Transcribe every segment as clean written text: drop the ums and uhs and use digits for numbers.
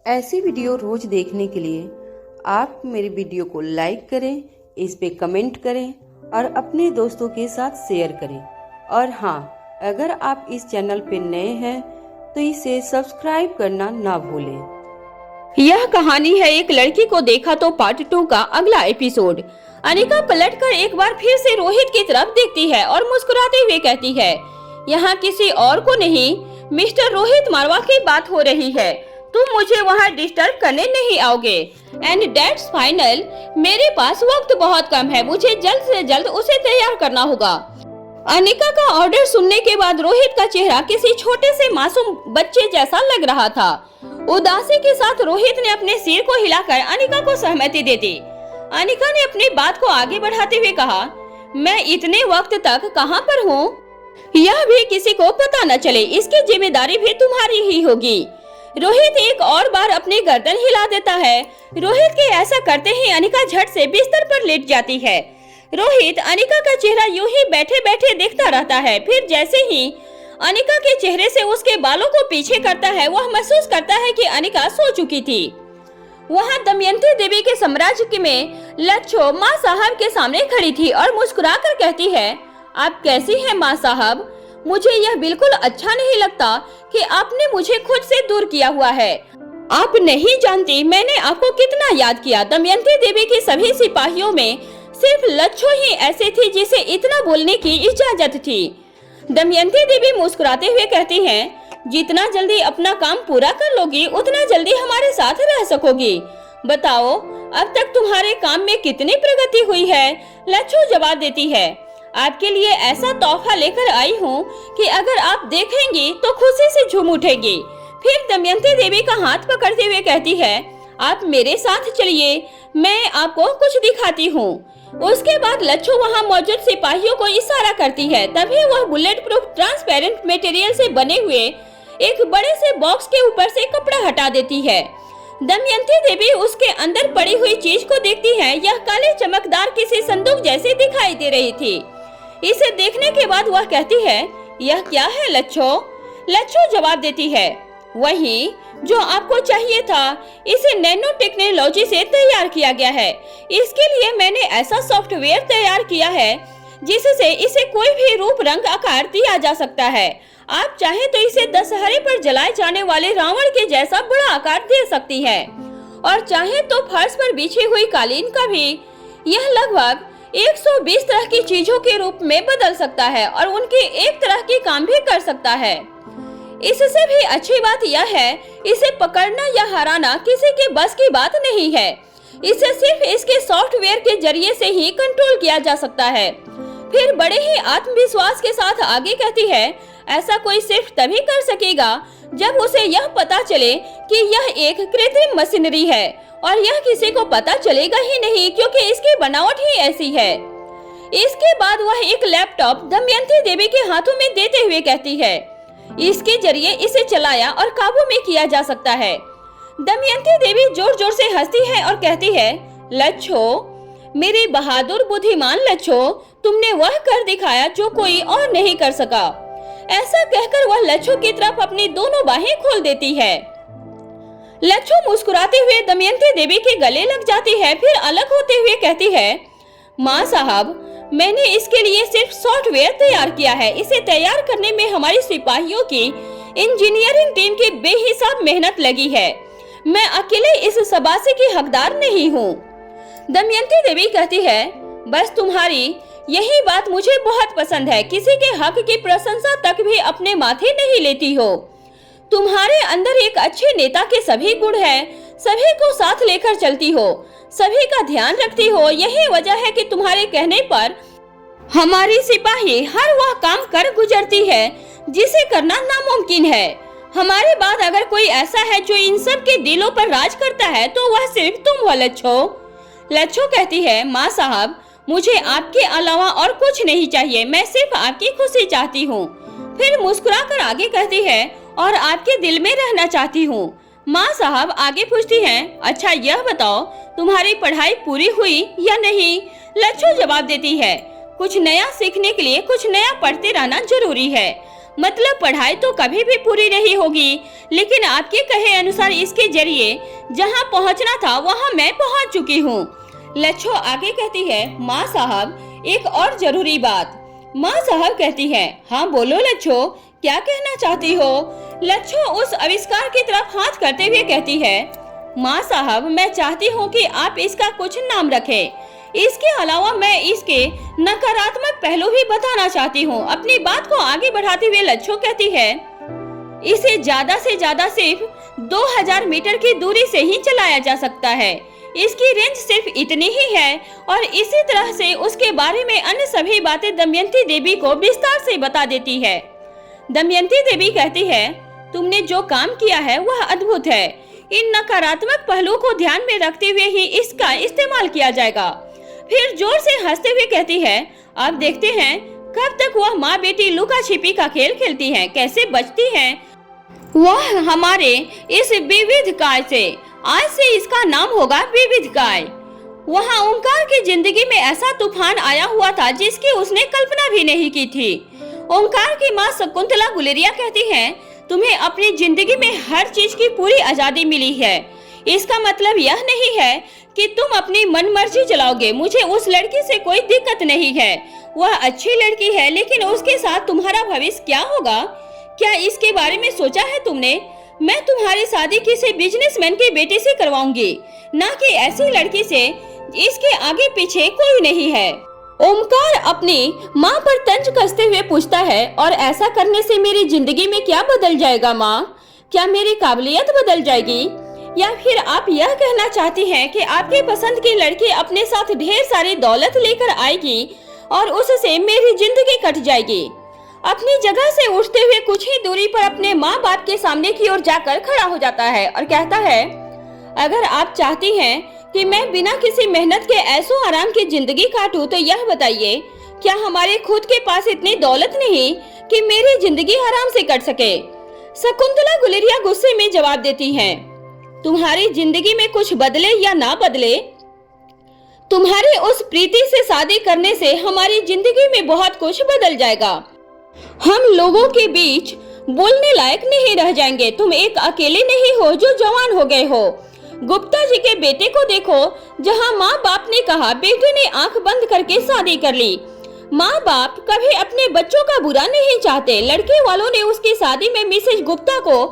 ऐसी वीडियो रोज देखने के लिए आप मेरे वीडियो को लाइक करें, इस पे कमेंट करें और अपने दोस्तों के साथ शेयर करें। और हाँ, अगर आप इस चैनल पे नए हैं तो इसे सब्सक्राइब करना ना भूलें। यह कहानी है एक लड़की को देखा तो पार्ट 2 का अगला एपिसोड। अनिका पलटकर एक बार फिर से रोहित की तरफ देखती है और मुस्कुराते हुए कहती है, यहाँ किसी और को नहीं, मिस्टर रोहित मारवा की बात हो रही है। तुम मुझे वहाँ डिस्टर्ब करने नहीं आओगे। And that's final. मेरे पास वक्त बहुत कम है, मुझे जल्द से जल्द उसे तैयार करना होगा। अनिका का ऑर्डर सुनने के बाद रोहित का चेहरा किसी छोटे से मासूम बच्चे जैसा लग रहा था। उदासी के साथ रोहित ने अपने सिर को हिलाकर अनिका को सहमति दे दी। अनिका ने अपनी बात को आगे बढ़ाते हुए कहा, मैं इतने वक्त तक कहाँ पर हूँ यह भी किसी को पता न चले, इसकी जिम्मेदारी भी तुम्हारी ही होगी। रोहित एक और बार अपनी गर्दन हिला देता है। रोहित के ऐसा करते ही अनिका झट से बिस्तर पर लेट जाती है। रोहित अनिका का चेहरा यूं ही बैठे बैठे देखता रहता है। फिर जैसे ही अनिका के चेहरे से उसके बालों को पीछे करता है, वह महसूस करता है कि अनिका सो चुकी थी। वहाँ दमयंती देवी के साम्राज्य में लच्छो माँ साहब के सामने खड़ी थी और मुस्कुराकर कहती है, आप कैसी हैं माँ साहब? मुझे यह बिल्कुल अच्छा नहीं लगता कि आपने मुझे खुद से दूर किया है। आप नहीं जानती मैंने आपको कितना याद किया। दमयंती देवी की सभी सिपाहियों में सिर्फ लच्छो ही ऐसे थी जिसे इतना बोलने की इजाजत थी। दमयंती देवी मुस्कुराते हुए कहती हैं, जितना जल्दी अपना काम पूरा कर लोगी उतना जल्दी हमारे साथ रह सकोगी। बताओ अब तक तुम्हारे काम में कितनी प्रगति हुई है? लच्छो जवाब देती है, आपके लिए ऐसा तोहफा लेकर आई हूँ कि अगर आप देखेंगी तो खुशी से झूम उठेगी। फिर दमयंती देवी का हाथ पकड़ते हुए कहती है, आप मेरे साथ चलिए, मैं आपको कुछ दिखाती हूँ। उसके बाद लच्छो वहाँ मौजूद सिपाहियों को इशारा करती है। तभी वह बुलेट प्रूफ ट्रांसपेरेंट मटेरियल से बने हुए एक बड़े से बॉक्स के ऊपर से कपड़ा हटा देती है। दमयंती देवी उसके अंदर पड़ी हुई चीज को देखती है। यह काले चमकदार किसी संदूक जैसी दिखाई दे रही थी। इसे देखने के बाद वह कहती है, यह क्या है लच्छो? लच्छो जवाब देती है, वही जो आपको चाहिए था। इसे नैनो टेक्नोलॉजी से तैयार किया गया है। इसके लिए मैंने ऐसा सॉफ्टवेयर तैयार किया है जिससे इसे कोई भी रूप रंग आकार दिया जा सकता है। आप चाहे तो इसे दशहरे पर जलाए जाने वाले रावण के जैसा बड़ा आकार दे सकती है और चाहे तो फर्श पर बिछी हुई कालीन का भी यह लगभग 120 तरह की चीजों के रूप में बदल सकता है और उनके एक तरह के काम भी कर सकता है। इससे भी अच्छी बात यह है, इसे पकड़ना या हराना किसी के बस की बात नहीं है। इसे सिर्फ इसके सॉफ्टवेयर के जरिए से ही कंट्रोल किया जा सकता है। फिर बड़े ही आत्मविश्वास के साथ आगे कहती है, ऐसा कोई सिर्फ तभी कर सकेगा जब उसे यह पता चले कि यह एक कृत्रिम मशीनरी है और यह किसी को पता चलेगा ही नहीं क्योंकि इसकी बनावट ही ऐसी है। इसके बाद वह एक लैपटॉप दमयंती देवी के हाथों में देते हुए कहती है, इसके जरिए इसे चलाया और काबू में किया जा सकता है। दमयंती देवी जोर जोर से हंसती है और कहती है, लच्छो, मेरे बहादुर बुद्धिमान लच्छो, तुमने वह कर दिखाया जो कोई और नहीं कर सका। ऐसा कहकर वह लच्छो की तरफ अपनी दोनों बाहें खोल देती है। लच्छो मुस्कुराते हुए दमयंती देवी के गले लग जाती है। फिर अलग होते हुए कहती है, माँ साहब, मैंने इसके लिए सिर्फ सॉफ्टवेयर तैयार किया है। इसे तैयार करने में हमारी सिपाहियों की इंजीनियरिंग टीम की बेहिसाब मेहनत लगी है। मैं अकेले इस शाबाशी की हकदार नहीं हूँ। दमयंती देवी कहती है, बस तुम्हारी यही बात मुझे बहुत पसंद है। किसी के हक की प्रशंसा तक भी अपने माथे नहीं लेती हो। तुम्हारे अंदर एक अच्छे नेता के सभी गुण हैं। सभी को साथ लेकर चलती हो, सभी का ध्यान रखती हो। यही वजह है कि तुम्हारे कहने पर हमारी सिपाही हर वह काम कर गुजरती है जिसे करना नामुमकिन है। हमारे बाद अगर कोई ऐसा है जो इन सब के दिलों पर राज करता है तो वह सिर्फ तुम हो लच्छो। लच्छो कहती है, माँ साहब, मुझे आपके अलावा और कुछ नहीं चाहिए। मैं सिर्फ आपकी खुशी चाहती हूँ। फिर मुस्कुराकर आगे कहती है, और आपके दिल में रहना चाहती हूँ। माँ साहब आगे पूछती हैं, अच्छा यह बताओ तुम्हारी पढ़ाई पूरी हुई या नहीं? लच्छो जवाब देती है, कुछ नया सीखने के लिए कुछ नया पढ़ते रहना जरूरी है। मतलब पढ़ाई तो कभी भी पूरी नहीं होगी, लेकिन आपके कहे अनुसार इसके जरिए जहां पहुंचना था वहां मैं पहुंच चुकी हूं। लच्छो आगे कहती है, माँ साहब एक और जरूरी बात। माँ साहब कहती है, हाँ बोलो लच्छो, क्या कहना चाहती हो? लच्छो उस आविष्कार की तरफ हाथ करते हुए कहती है, माँ साहब मैं चाहती हूँ कि आप इसका कुछ नाम रखें। इसके अलावा मैं इसके नकारात्मक पहलू भी बताना चाहती हूँ। अपनी बात को आगे बढ़ाते हुए लच्छो कहती है, इसे ज्यादा से ज्यादा सिर्फ 2000 मीटर की दूरी से ही चलाया जा सकता है। इसकी रेंज सिर्फ इतनी ही है और इसी तरह से उसके बारे में अन्य सभी बातें दमयंती देवी को विस्तार से बता देती है। दमयंती देवी कहती है, तुमने जो काम किया है वह अद्भुत है। इन नकारात्मक पहलुओं को ध्यान में रखते हुए ही इसका इस्तेमाल किया जाएगा। फिर जोर से हंसते हुए कहती है, अब देखते हैं कब तक वह माँ बेटी लुका छिपी का खेल खेलती हैं, कैसे बचती हैं वह हमारे इस विविध काय से। आज से इसका नाम होगा विविध काय। वहाँ ओंकार की जिंदगी में ऐसा तूफान आया हुआ था जिसकी उसने कल्पना भी नहीं की थी। ओंकार की माँ शकुंतला गुलेरिया कहती है, तुम्हें अपनी जिंदगी में हर चीज की पूरी आजादी मिली है। इसका मतलब यह नहीं है कि तुम अपनी मनमर्जी चलाओगे। मुझे उस लड़की से कोई दिक्कत नहीं है, वह अच्छी लड़की है, लेकिन उसके साथ तुम्हारा भविष्य क्या होगा, क्या इसके बारे में सोचा है तुमने? मैं तुम्हारी शादी किसी बिजनेसमैन की बेटी से करवाऊंगी, ना कि ऐसी लड़की से। इसके आगे पीछे कोई नहीं है। ओमकार अपनी माँ पर तंज कसते हुए पूछता है, और ऐसा करने से मेरी जिंदगी में क्या बदल जाएगा माँ? क्या मेरी काबिलियत बदल जाएगी? या फिर आप यह कहना चाहती हैं कि आपकी पसंद की लड़की अपने साथ ढेर सारी दौलत लेकर आएगी और उससे मेरी जिंदगी कट जाएगी? अपनी जगह से उठते हुए कुछ ही दूरी पर अपने माँ बाप के सामने की ओर जाकर खड़ा हो जाता है और कहता है, अगर आप चाहती हैं कि मैं बिना किसी मेहनत के ऐसो आराम की जिंदगी काटूं, तो यह बताइए, क्या हमारे खुद के पास इतनी दौलत नहीं कि मेरी जिंदगी आराम से कट सके? शकुंतला गुलेरिया गुस्से में जवाब देती हैं, तुम्हारी जिंदगी में कुछ बदले या ना बदले, तुम्हारी उस प्रीति से शादी करने से हमारी जिंदगी में बहुत कुछ बदल जाएगा। हम लोगों के बीच बोलने लायक नहीं रह जाएंगे। तुम एक अकेले नहीं हो जो जवान हो गए हो। गुप्ता जी के बेटे को देखो, जहां माँ बाप ने कहा बेटे ने आंख बंद करके शादी कर ली। माँ बाप कभी अपने बच्चों का बुरा नहीं चाहते। लड़के वालों ने उसकी शादी में मिसेज गुप्ता को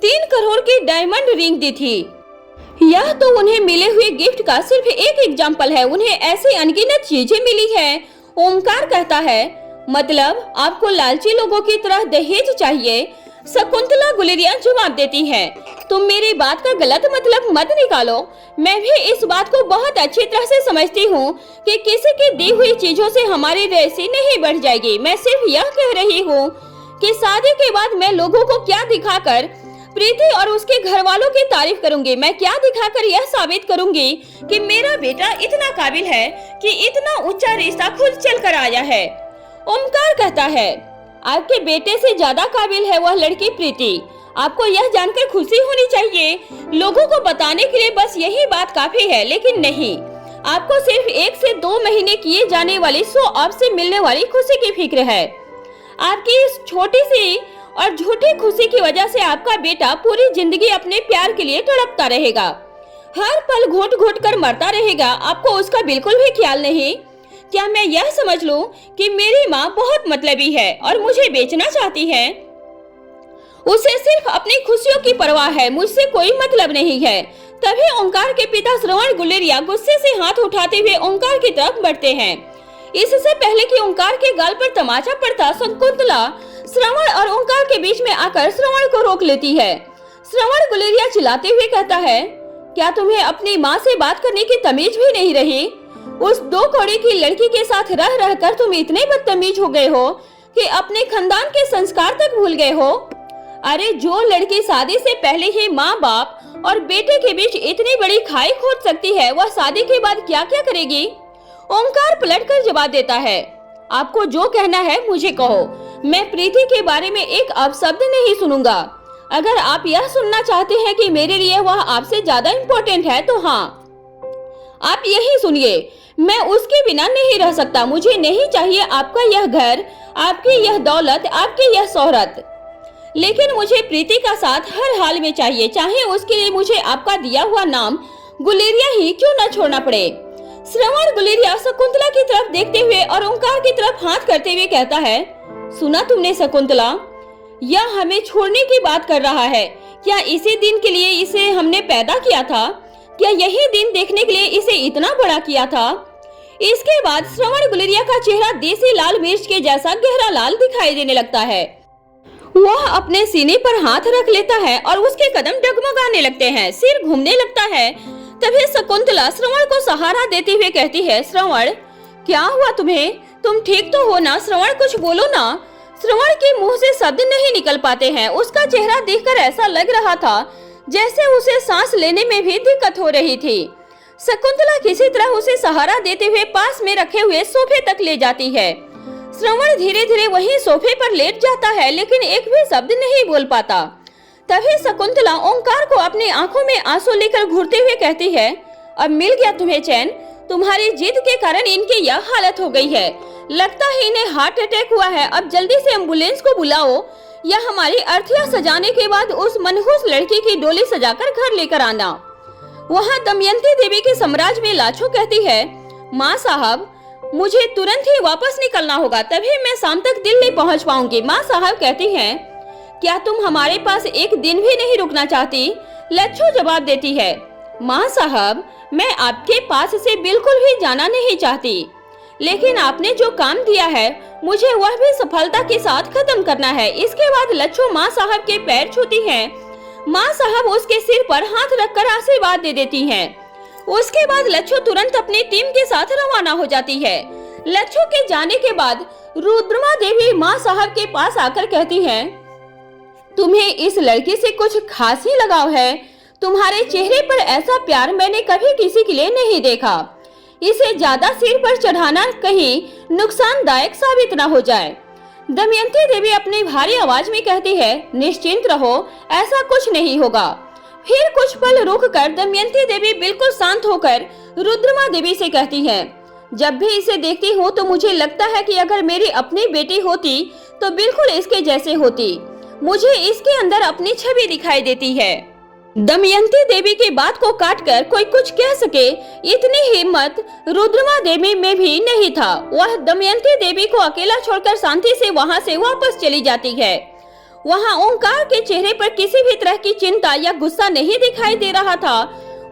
3 करोड़ की डायमंड रिंग दी थी। यह तो उन्हें मिले हुए गिफ्ट का सिर्फ एक एग्जाम्पल है, उन्हें ऐसी अनगिनत चीजें मिली है। ओमकार कहता है, मतलब आपको लालची लोगों की तरह दहेज चाहिए? शकुंतला गुलेरिया जवाब देती है, तुम मेरी बात का गलत मतलब मत निकालो। मैं भी इस बात को बहुत अच्छी तरह से समझती हूँ कि किसी की दी हुई चीजों से हमारी रेसी नहीं बढ़ जाएगी। मैं सिर्फ यह कह रही हूँ कि शादी के बाद मैं लोगों को क्या दिखाकर प्रीति और उसके घर वालों की तारीफ करूंगी? मैं क्या दिखाकर यह साबित करूंगी कि मेरा बेटा इतना काबिल है कि इतना ऊंचा रिश्ता खुद चल कर आया है? ओमकार कहता है, आपके बेटे से ज्यादा काबिल है वह लड़की प्रीति। आपको यह जानकर खुशी होनी चाहिए। लोगों को बताने के लिए बस यही बात काफी है, लेकिन नहीं, आपको सिर्फ 1 से 2 महीने किए जाने वाली शो ऑफ से मिलने वाली खुशी की फिक्र है। आपकी इस छोटी सी और झूठी खुशी की वजह से आपका बेटा पूरी जिंदगी अपने प्यार के लिए तड़पता रहेगा, हर पल घुट घुट कर मरता रहेगा। आपको उसका बिल्कुल भी ख्याल नहीं। क्या मैं यह समझ लूं कि मेरी माँ बहुत मतलबी है और मुझे बेचना चाहती है? उसे सिर्फ अपनी खुशियों की परवाह है, मुझसे कोई मतलब नहीं है। तभी ओंकार के पिता श्रवण गुलेरिया गुस्से से हाथ उठाते हुए ओंकार की तरफ बढ़ते हैं। इससे पहले कि ओंकार के गाल पर तमाचा पड़ता, शकुंतला श्रवण और ओंकार के बीच में आकर श्रवण को रोक लेती है। श्रवण गुलेरिया चिल्लाते हुए कहता है, क्या तुम्हें अपनी माँ से बात करने की तमीज भी नहीं रही? उस 2 कौड़ी की लड़की के साथ रह रहकर तुम इतने बदतमीज हो गए हो कि अपने खानदान के संस्कार तक भूल गए हो। अरे जो लड़की शादी से पहले ही माँ बाप और बेटे के बीच इतनी बड़ी खाई खोद सकती है, वह शादी के बाद क्या क्या करेगी? ओंकार पलटकर जवाब देता है, आपको जो कहना है मुझे कहो, मैं प्रीति के बारे में एक अपशब्द नहीं सुनूंगा। अगर आप यह सुनना चाहते हैं कि मेरे लिए वह आपसे ज्यादा इम्पोर्टेंट है तो हाँ, आप यही सुनिए, मैं उसके बिना नहीं रह सकता। मुझे नहीं चाहिए आपका यह घर, आपकी यह दौलत, आपकी यह शोहरत, लेकिन मुझे प्रीति का साथ हर हाल में चाहिए, चाहे उसके लिए मुझे आपका दिया हुआ नाम गुलेरिया ही क्यों न छोड़ना पड़े। श्रवण गुलेरिया शकुंतला की तरफ देखते हुए और ओंकार की तरफ हाथ करते हुए कहता है, सुना तुमने शकुंतला, यह हमें छोड़ने की बात कर रहा है। क्या इसी दिन के लिए इसे हमने पैदा किया था? क्या यही दिन देखने के लिए इसे इतना बड़ा किया था? इसके बाद श्रवण गुलेरिया का चेहरा देसी लाल मिर्च के जैसा गहरा लाल दिखाई देने लगता है। वह अपने सीने पर हाथ रख लेता है और उसके कदम डगमगाने लगते हैं, सिर घूमने लगता है। तभी शकुंतला श्रवण को सहारा देते हुए कहती है, श्रवण क्या हुआ तुम्हें? तुम ठीक तो हो ना? श्रवण कुछ बोलो ना। श्रवण के मुंह से शब्द नहीं निकल पाते हैं। उसका चेहरा देखकर ऐसा लग रहा था जैसे उसे सांस लेने में भी दिक्कत हो रही थी। शकुंतला किसी तरह उसे सहारा देते हुए पास में रखे हुए सोफे तक ले जाती है। श्रवण धीरे धीरे वहीं सोफे पर लेट जाता है, लेकिन एक भी शब्द नहीं बोल पाता। तभी शकुंतला ओंकार को अपनी आंखों में आंसू लेकर घूरते हुए कहती है, अब मिल गया तुम्हें चैन। तुम्हारी जिद के कारण इनकी यह हालत हो गई है। लगता है इन्हें हार्ट अटैक हुआ है। अब जल्दी से एम्बुलेंस को बुलाओ या हमारी अर्थियां सजाने के बाद उस मनहूस लड़की की डोली सजाकर घर लेकर आना। वहाँ दमयंती देवी के साम्राज्य में लाछो कहती है, माँ साहब मुझे तुरंत ही वापस निकलना होगा, तभी मैं शाम तक दिल्ली पहुँच पाऊंगी। माँ साहब कहती हैं, क्या तुम हमारे पास एक दिन भी नहीं रुकना चाहती? लच्छो जवाब देती है, माँ साहब मैं आपके पास से बिल्कुल भी जाना नहीं चाहती, लेकिन आपने जो काम दिया है मुझे वह भी सफलता के साथ खत्म करना है। इसके बाद लच्छो माँ साहब के पैर छूती हैं। माँ साहब उसके सिर पर हाथ रखकर आशीर्वाद दे देती हैं। उसके बाद लच्छो तुरंत अपनी टीम के साथ रवाना हो जाती है। लच्छो के जाने के बाद रुद्रमा देवी माँ साहब के पास आकर कहती हैं, तुम्हें इस लड़की से कुछ खास ही लगाव है। तुम्हारे चेहरे पर ऐसा प्यार मैंने कभी किसी के लिए नहीं देखा। इसे ज्यादा सिर पर चढ़ाना कहीं नुकसानदायक साबित न हो जाए। दमयंती देवी अपनी भारी आवाज में कहती है, निश्चिंत रहो, ऐसा कुछ नहीं होगा। फिर कुछ पल रुककर दमयंती देवी बिल्कुल शांत होकर रुद्रमा देवी से कहती है, जब भी इसे देखती हूँ तो मुझे लगता है कि अगर मेरी अपनी बेटी होती तो बिल्कुल इसके जैसे होती। मुझे इसके अंदर अपनी छवि दिखाई देती है। दमयंती देवी की बात को काटकर कोई कुछ कह सके इतनी हिम्मत रुद्रमा देवी में भी नहीं था। वह दमयंती देवी को अकेला छोड़कर शांति से वहां से वापस चली जाती है। वहां ओंकार के चेहरे पर किसी भी तरह की चिंता या गुस्सा नहीं दिखाई दे रहा था।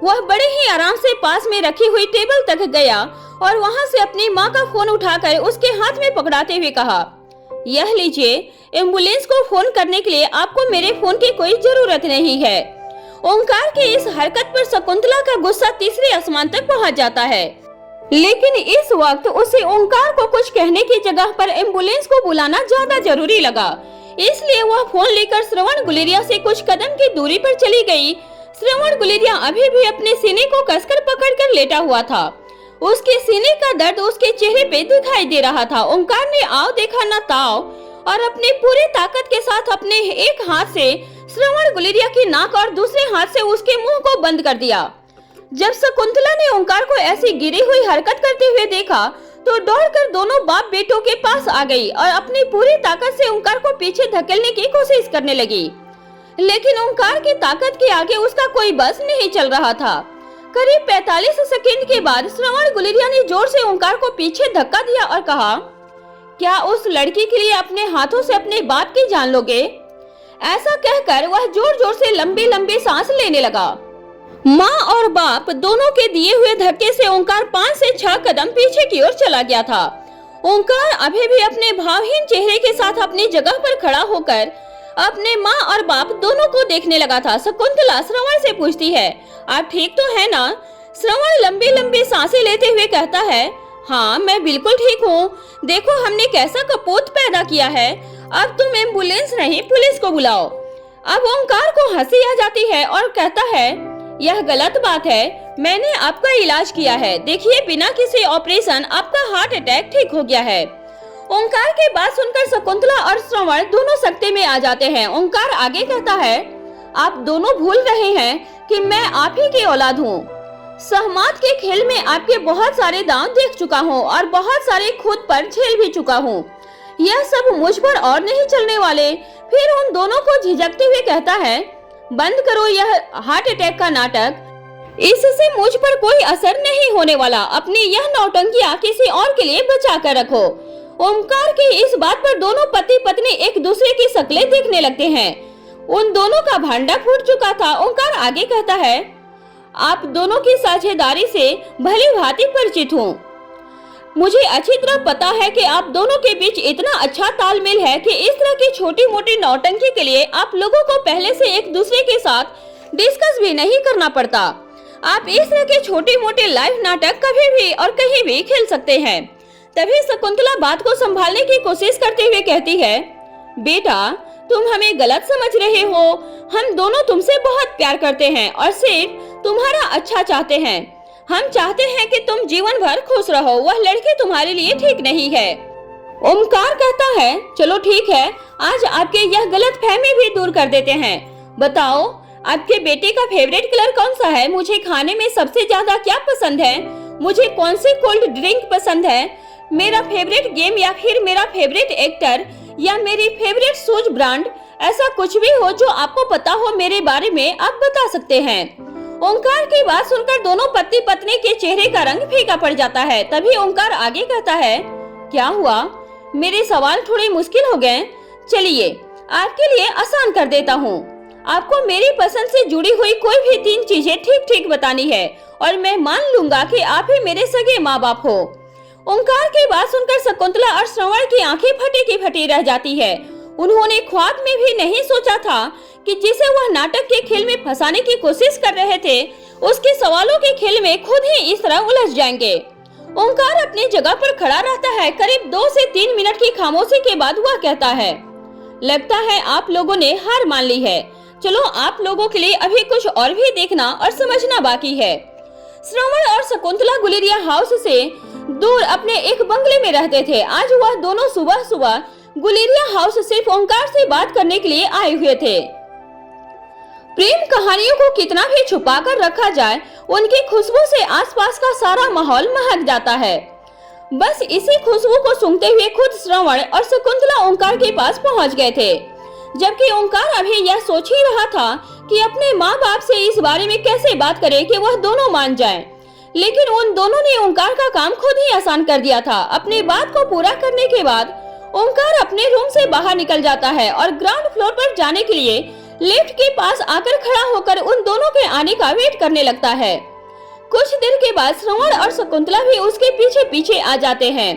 वह बड़े ही आराम से पास में रखी हुई टेबल तक गया और वहां से अपनी माँ का फोन उठाकर उसके हाथ में पकड़ाते हुए कहा, यह लीजिए, एम्बुलेंस को फोन करने के लिए आपको मेरे फोन की कोई जरूरत नहीं है। ओंकार की इस हरकत पर शकुंतला का गुस्सा तीसरे आसमान तक पहुंच जाता है, लेकिन इस वक्त उसे ओंकार को कुछ कहने की जगह पर एम्बुलेंस को बुलाना ज्यादा जरूरी लगा। इसलिए वह फोन लेकर श्रवण गुलेरिया से कुछ कदम की दूरी पर चली गई। श्रवण गुलेरिया अभी भी अपने सीने को कसकर पकड़कर लेटा हुआ था। उसके सीने का दर्द उसके चेहरे पे दिखाई दे रहा था। ओंकार ने आओ देखा न ताओ और अपनी पूरी ताकत के साथ अपने एक हाथ से श्रवण गुलेरिया की नाक और दूसरे हाथ से उसके मुंह को बंद कर दिया। जब शकुंतला ने ओंकार को ऐसी गिरी हुई हरकत करते हुए देखा तो दौड़कर दोनों बाप बेटों के पास आ गई और अपनी पूरी ताकत से ओंकार को पीछे धकेलने की कोशिश करने लगी, लेकिन ओंकार की ताकत के आगे उसका कोई बस नहीं चल रहा था। करीब 45 सेकंड के बाद श्रवण गुलेरिया ने जोर से ओंकार को पीछे धक्का दिया और कहा, क्या उस लड़की के लिए अपने हाथों से अपने बाप की जान लोगे? ऐसा कहकर वह जोर जोर से लंबी लंबी सांस लेने लगा। माँ और बाप दोनों के दिए हुए धक्के से ओंकार 5 से 6 कदम पीछे की ओर चला गया था। ओंकार अभी भी अपने भावहीन चेहरे के साथ अपनी जगह पर खड़ा होकर अपने माँ और बाप दोनों को देखने लगा था। शकुंतला श्रवण से पूछती है, आप ठीक तो है ना? श्रवण लंबी लंबी सांसें लेते हुए कहता है, हाँ मैं बिल्कुल ठीक हूँ। देखो हमने कैसा कपूत पैदा किया है। अब तुम एम्बुलेंस नहीं पुलिस को बुलाओ। अब ओंकार को हंसी आ जाती है और कहता है, यह गलत बात है, मैंने आपका इलाज किया है। देखिए बिना किसी ऑपरेशन आपका हार्ट अटैक ठीक हो गया है। ओंकार की बात सुनकर शकुंतला और श्रवण दोनों सकते में आ जाते हैं। ओंकार आगे कहता है, आप दोनों भूल रहे हैं कि मैं आप ही की औलाद हूँ। सहमात के खेल में आपके बहुत सारे दांव देख चुका हूँ और बहुत सारे खुद पर झेल भी चुका हूँ। यह सब मुझ पर और नहीं चलने वाले। फिर उन दोनों को झिझकते हुए कहता है, बंद करो यह हार्ट अटैक का नाटक, इससे मुझ पर कोई असर नहीं होने वाला। अपनी यह नौटंकियां किसी और के लिए बचा कर रखो। ओमकार की इस बात पर दोनों पति पत्नी एक दूसरे की शक्लें देखने लगते हैं। उन दोनों का भांडा फूट चुका था। ओमकार आगे कहता है, आप दोनों की साझेदारी से भली भांति परिचित हूँ। मुझे अच्छी तरह पता है कि आप दोनों के बीच इतना अच्छा तालमेल है कि इस तरह की छोटी मोटी नौटंकी के लिए आप लोगों को पहले से एक दूसरे के साथ डिस्कस भी नहीं करना पड़ता। आप इस तरह के छोटे मोटे लाइव नाटक कभी भी और कहीं भी खेल सकते हैं। तभी शकुंतला बात को संभालने की कोशिश करते हुए कहती है, बेटा तुम हमें गलत समझ रहे हो। हम दोनों तुमसे बहुत प्यार करते हैं और सिर्फ तुम्हारा अच्छा चाहते हैं। हम चाहते हैं कि तुम जीवन भर खुश रहो। वह लड़की तुम्हारे लिए ठीक नहीं है। ओमकार कहता है, चलो ठीक है, आज आपके यह गलत फहमी भी दूर कर देते हैं। बताओ आपके बेटे का फेवरेट कलर कौन सा है? मुझे खाने में सबसे ज्यादा क्या पसंद है? मुझे कौन सी कोल्ड ड्रिंक पसंद है? मेरा फेवरेट गेम या फिर मेरा फेवरेट एक्टर या मेरी फेवरेट शूज ब्रांड, ऐसा कुछ भी हो जो आपको पता हो मेरे बारे में, आप बता सकते हैं। ओमकार की बात सुनकर दोनों पति पत्नी के चेहरे का रंग फीका पड़ जाता है। तभी ओमकार आगे कहता है, क्या हुआ? मेरे सवाल थोड़े मुश्किल हो गए? चलिए आपके लिए आसान कर देता हूँ। आपको मेरी पसंद से जुड़ी हुई कोई भी 3 चीजें ठीक ठीक बतानी है और मैं मान लूंगा कि आप ही मेरे सगे माँ बाप हो। ओमकार की बात सुनकर शकुंतला और श्रवण की आंखें फटी की फटी रह जाती है। उन्होंने ख्वाब में भी नहीं सोचा था कि जिसे वह नाटक के खेल में फंसाने की कोशिश कर रहे थे, उसके सवालों के खेल में खुद ही इस तरह उलझ जाएंगे। ओमकार अपनी जगह पर खड़ा रहता है। करीब 2 से 3 मिनट की खामोशी के बाद वह कहता है, लगता है आप लोगों ने हार मान ली है। चलो आप लोगों के लिए अभी कुछ और भी देखना और समझना बाकी है। श्रवण और शकुंतला गुलेरिया हाउस से दूर अपने एक बंगले में रहते थे। आज वह दोनों सुबह सुबह गुलेरिया हाउस सिर्फ ओमकार से बात करने के लिए आए हुए थे। प्रेम कहानियों को कितना भी छुपा कर रखा जाए, उनकी खुशबू से आसपास का सारा माहौल महक जाता है। बस इसी खुशबू को सूंघते हुए खुद श्रवण और शकुंतला ओमकार के पास पहुंच गए थे, जबकि ओमकार अभी यह सोच ही रहा था कि अपने माँ बाप से इस बारे में कैसे बात करे कि वह दोनों मान जाएं। लेकिन उन दोनों ने ओमकार का काम खुद ही आसान कर दिया था। अपनी बात को पूरा करने के बाद ओमकार अपने रूम से बाहर निकल जाता है और ग्राउंड फ्लोर पर जाने के लिए लिफ्ट के पास आकर खड़ा होकर उन दोनों के आने का वेट करने लगता है। कुछ देर के बाद श्रवण और शकुंतला भी उसके पीछे पीछे आ जाते हैं।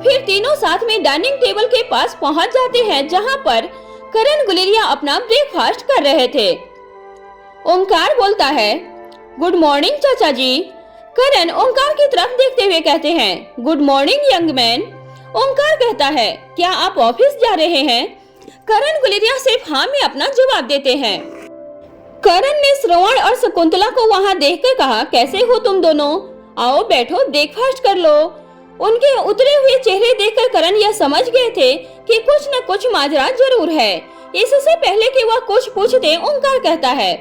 फिर तीनों साथ में डाइनिंग टेबल के पास पहुंच जाते हैं, जहां पर करण गुलेरिया अपना ब्रेकफास्ट कर रहे थे। ओमकार बोलता है, गुड मॉर्निंग चाचा जी। करण ओमकार की तरफ देखते हुए कहते हैं, good morning young man. Omkar कहता है, क्या आप ऑफिस जा रहे हैं? करण गुलेरिया सिर्फ हाँ में अपना जवाब देते हैं। करण ने श्रवण और शकुंतला को वहाँ देखकर कहा, कैसे हो तुम दोनों? आओ बैठो, ब्रेकफास्ट कर लो। उनके उतरे हुए चेहरे देखकर करण यह समझ गए थे कि कुछ न कुछ माजरा जरूर है। इससे पहले कि वह कुछ पूछते, ओमकार कहता है,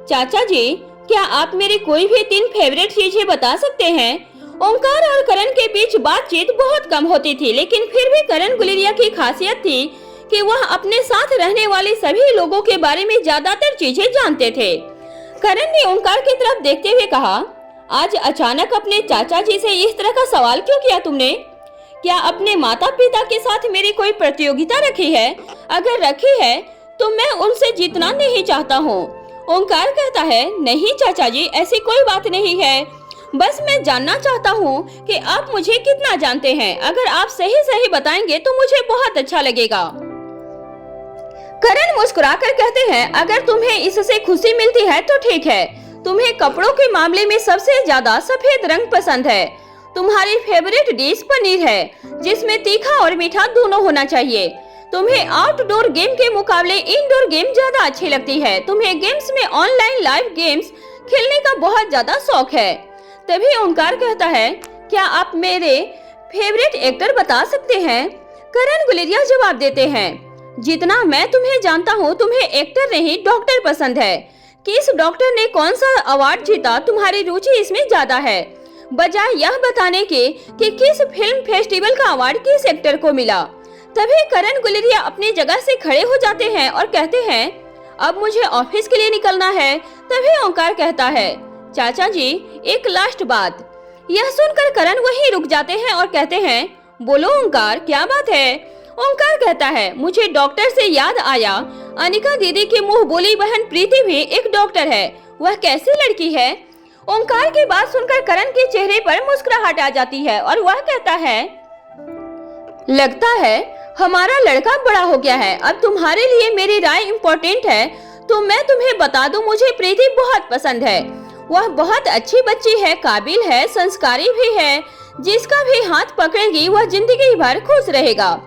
चाचा जी क्या आप मेरी कोई भी 3 फेवरेट चीजें बता सकते हैं? ओमकार और करण के बीच बातचीत बहुत कम होती थी, लेकिन फिर भी करण गुलेरिया की खासियत थी कि वह अपने साथ रहने वाले सभी लोगों के बारे में ज्यादातर चीजें जानते थे। करण ने ओमकार की तरफ देखते हुए कहा, आज अचानक अपने चाचा जी से इस तरह का सवाल क्यों किया तुमने? क्या अपने माता पिता के साथ मेरी कोई प्रतियोगिता रखी है? अगर रखी है तो मैं उनसे जीतना नहीं चाहता हूँ। ओमकार कहता है, नहीं चाचा जी, ऐसी कोई बात नहीं है। बस मैं जानना चाहता हूँ कि आप मुझे कितना जानते हैं। अगर आप सही सही बताएंगे तो मुझे बहुत अच्छा लगेगा। करण मुस्कुराकर कहते हैं, अगर तुम्हें इससे खुशी मिलती है तो ठीक है। तुम्हें कपड़ों के मामले में सबसे ज्यादा सफेद रंग पसंद है। तुम्हारी फेवरेट डिश पनीर है, जिसमें तीखा और मीठा दोनों होना चाहिए। तुम्हें आउटडोर गेम के मुकाबले इंडोर गेम ज्यादा अच्छी लगती है। तुम्हें गेम्स में ऑनलाइन लाइव गेम्स खेलने का बहुत ज्यादा शौक है। तभी ओमकार कहता है, क्या आप मेरे फेवरेट एक्टर बता सकते हैं? करण गुलेरिया जवाब देते हैं, जितना मैं तुम्हें जानता हूँ तुम्हें एक्टर नहीं डॉक्टर पसंद है। कि इस डॉक्टर ने कौन सा अवार्ड जीता, तुम्हारी रुचि इसमें ज्यादा है, बजाय यह बताने के कि किस फिल्म फेस्टिवल का अवार्ड किस एक्टर को मिला। तभी करण गुलेरिया अपनी जगह से खड़े हो जाते हैं और कहते हैं अब मुझे ऑफिस के लिए निकलना है। तभी ओंकार कहता है चाचा जी एक लास्ट बात। यह सुनकर करण वहीं रुक जाते हैं और कहते हैं बोलो ओंकार, क्या बात है। ओंकार कहता है मुझे डॉक्टर से याद आया, अनिका दीदी की मुंह बोली बहन प्रीति भी एक डॉक्टर है, वह कैसी लड़की है। ओंकार की बात सुनकर करण के चेहरे पर मुस्कुराहट आ जाती है और वह कहता है लगता है हमारा लड़का बड़ा हो गया है, अब तुम्हारे लिए मेरी राय इम्पोर्टेंट है तो मैं तुम्हें बता दूं, मुझे प्रीति बहुत पसंद है। वह बहुत अच्छी बच्ची है, काबिल है, संस्कारी भी है, जिसका भी हाथ पकड़ेगी वह जिंदगी भर खुश रहेगा।